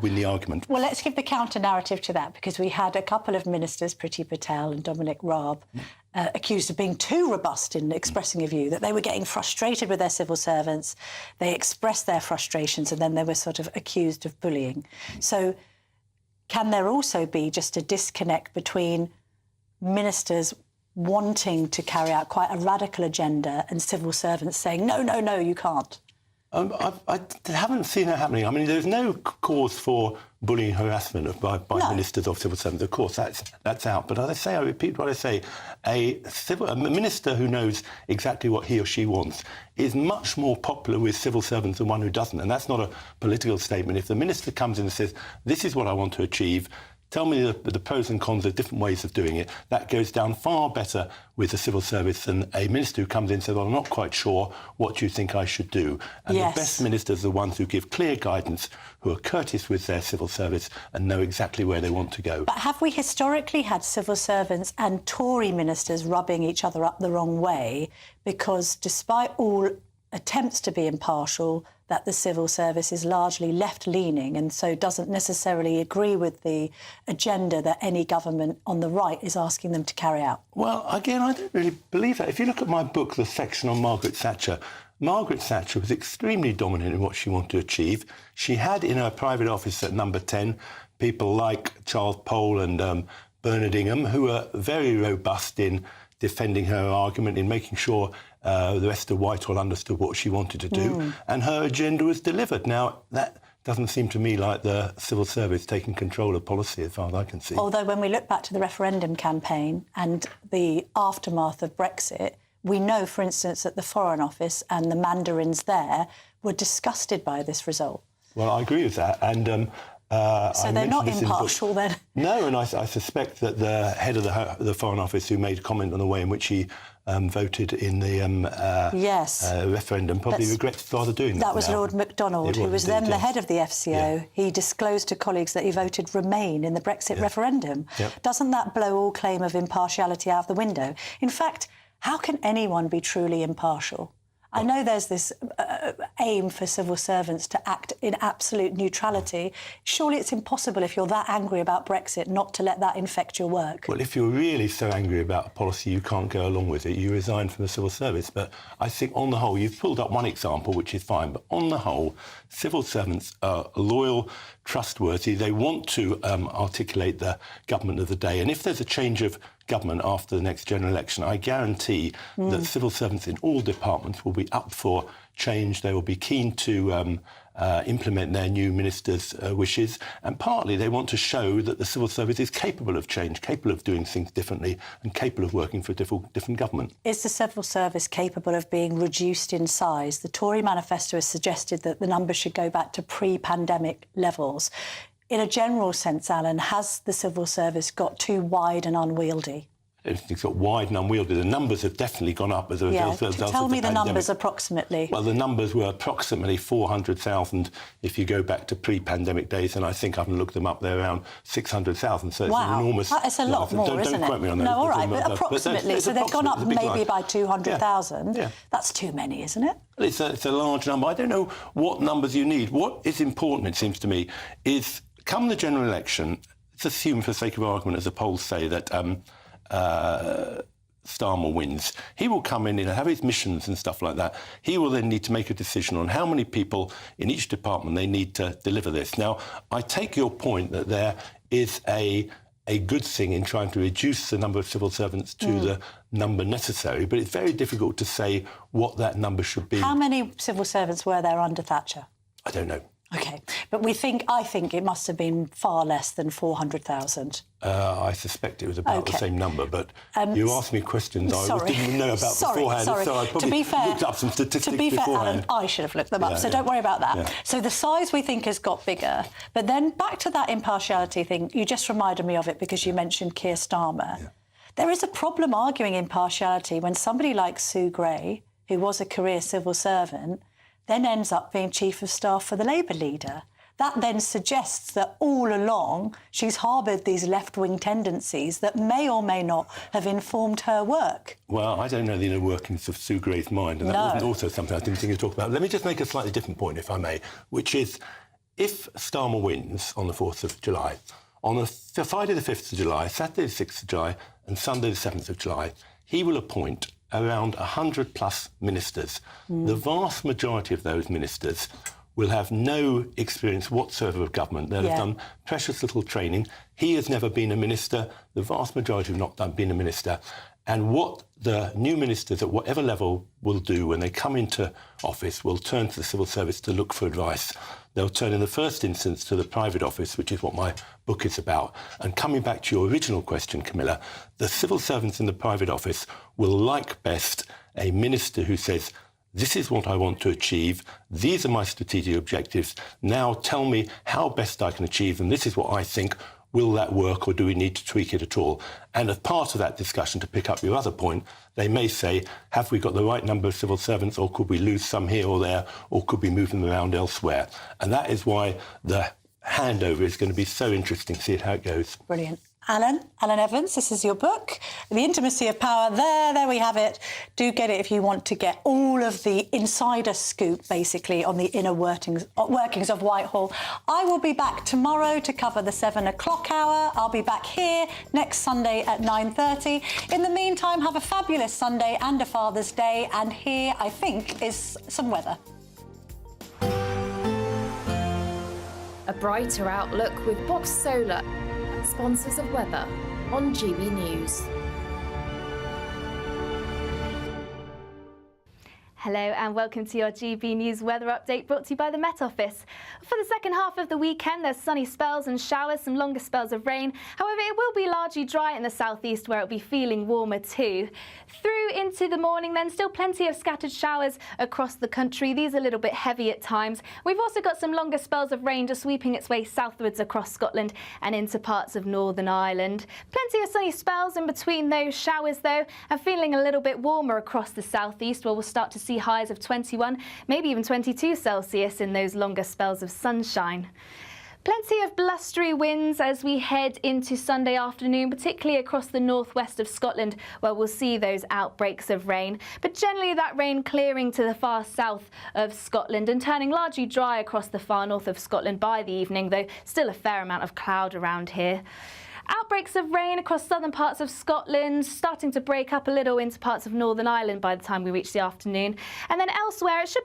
win the argument. Well, let's give the counter-narrative to that, because we had a couple of ministers, Priti Patel and Dominic Raab, accused of being too robust in expressing a view, that they were getting frustrated with their civil servants. They expressed their frustrations and then they were sort of accused of bullying. So can there also be just a disconnect between ministers wanting to carry out quite a radical agenda and civil servants saying, no, no, no, you can't? I haven't seen that happening. I mean, there's no cause for bullying, harassment by ministers of civil servants. Of course, that's out. But as I say, I repeat what I say, a minister who knows exactly what he or she wants is much more popular with civil servants than one who doesn't. And that's not a political statement. If the minister comes in and says, this is what I want to achieve, Tell me the pros and cons of different ways of doing it. That goes down far better with the civil service than a minister who comes in and says, well, I'm not quite sure, what do you think I should do? And Yes. the best ministers are the ones who give clear guidance, who are courteous with their civil service and know exactly where they want to go. But have we historically had civil servants and Tory ministers rubbing each other up the wrong way? Because despite all attempts to be impartial, that the civil service is largely left-leaning and so doesn't necessarily agree with the agenda that any government on the right is asking them to carry out. Well, again, I don't really believe that. If you look at my book, the section on Margaret Thatcher was extremely dominant in what she wanted to achieve. She had in her private office at number 10 people like Charles Pole and Bernard Ingham, who were very robust in defending her argument, in making sure the rest of Whitehall understood what she wanted to do, and her agenda was delivered. Now, that doesn't seem to me like the civil service taking control of policy, as far as I can see. Although when we look back to the referendum campaign and the aftermath of Brexit, we know, for instance, that the Foreign Office and the mandarins there were disgusted by this result. Well, I agree with that, and so they're not impartial then? No, and I suspect that the head of the Foreign Office, who made a comment on the way in which he voted in the referendum, probably regrets father doing that. That was Lord MacDonald, who was then the head of the FCO. Yeah. He disclosed to colleagues that he voted Remain in the Brexit referendum. Yep. Doesn't that blow all claim of impartiality out of the window? In fact, how can anyone be truly impartial? I know there's this aim for civil servants to act in absolute neutrality. Surely it's impossible, if you're that angry about Brexit, not to let that infect your work. Well, if you're really so angry about a policy you can't go along with it, you resign from the civil service. But I think on the whole, you've pulled up one example, which is fine, but on the whole, civil servants are loyal, trustworthy. They want to articulate the government of the day. And if there's a change of government after the next general election, I guarantee that civil servants in all departments will be up for change. They will be keen to implement their new minister's wishes, and partly they want to show that the civil service is capable of change, capable of doing things differently, and capable of working for a different government. Is the civil service capable of being reduced in size? The Tory manifesto has suggested that the numbers should go back to pre-pandemic levels. In a general sense, Alan, has the civil service got too wide and unwieldy? It's got wide and unwieldy. The numbers have definitely gone up as a result of the pandemic. Tell me the numbers approximately. Well, the numbers were approximately 400,000 if you go back to pre-pandemic days, and I think I haven't looked them up. They're around 600,000. So it's an enormous. That's a lot more, isn't it? Don't quote me on that. No, all right, but approximately. So they've gone up maybe by 200,000. Yeah. That's too many, isn't it? Well, it's a large number. I don't know what numbers you need. What is important, it seems to me, is come the general election, let's assume for the sake of argument, as the polls say, that Starmer wins. He will come in and have his missions and stuff like that. He will then need to make a decision on how many people in each department they need to deliver this. Now, I take your point that there is a good thing in trying to reduce the number of civil servants to the number necessary, but it's very difficult to say what that number should be. How many civil servants were there under Thatcher? I don't know. OK, but I think it must have been far less than 400,000. I suspect it was about the same number, but you asked me questions I didn't know about beforehand, so I probably looked up some statistics beforehand. To be fair, Alan, I should have looked them up, so don't worry about that. Yeah. So the size, we think, has got bigger. But then back to that impartiality thing, you just reminded me of it because you mentioned Keir Starmer. Yeah. There is a problem arguing impartiality when somebody like Sue Gray, who was a career civil servant, then ends up being Chief of Staff for the Labour leader. That then suggests that all along she's harboured these left-wing tendencies that may or may not have informed her work. Well, I don't know the inner workings of Sue Gray's mind, and that wasn't also something I didn't think you'd talk about. Let me just make a slightly different point, if I may, which is if Starmer wins on the 4th of July, on the Friday the 5th of July, Saturday the 6th of July and Sunday the 7th of July, he will appoint around 100+ ministers. The vast majority of those ministers will have no experience whatsoever of government. They'll have done precious little training. He has never been a minister. The vast majority have not been a minister. And what the new ministers at whatever level will do when they come into office will turn to the civil service to look for advice. They'll turn in the first instance to the private office, which is what my book is about. And coming back to your original question, Camilla, the civil servants in the private office will like best a minister who says, this is what I want to achieve, these are my strategic objectives, now tell me how best I can achieve them, this is what I think will that work or do we need to tweak it at all? And as part of that discussion, to pick up your other point, they may say, have we got the right number of civil servants, or could we lose some here or there, or could we move them around elsewhere? And that is why the handover is going to be so interesting to see how it goes. Brilliant. Alan Evans, this is your book, The Intimacy of Power. There we have it. Do get it if you want to get all of the insider scoop, basically, on the inner workings of Whitehall. I will be back tomorrow to cover the 7 o'clock hour. I'll be back here next Sunday at 9:30. In the meantime, have a fabulous Sunday and a Father's Day. And here, I think, is some weather. A brighter outlook with Box Solar, sponsors of weather on GB News. Hello and welcome to your GB News weather update brought to you by the Met Office. For the second half of the weekend, there's sunny spells and showers, some longer spells of rain. However, it will be largely dry in the southeast where it'll be feeling warmer too. Through into the morning then, still plenty of scattered showers across the country. These are a little bit heavy at times. We've also got some longer spells of rain just sweeping its way southwards across Scotland and into parts of Northern Ireland. Plenty of sunny spells in between those showers though, and feeling a little bit warmer across the southeast where we'll start to see highs of 21, maybe even 22 Celsius in those longer spells of sunshine. Plenty of blustery winds as we head into Sunday afternoon, particularly across the northwest of Scotland, where we'll see those outbreaks of rain. But generally that rain clearing to the far south of Scotland and turning largely dry across the far north of Scotland by the evening, though still a fair amount of cloud around here. Outbreaks of rain across southern parts of Scotland, starting to break up a little into parts of Northern Ireland by the time we reach the afternoon. And then elsewhere, it should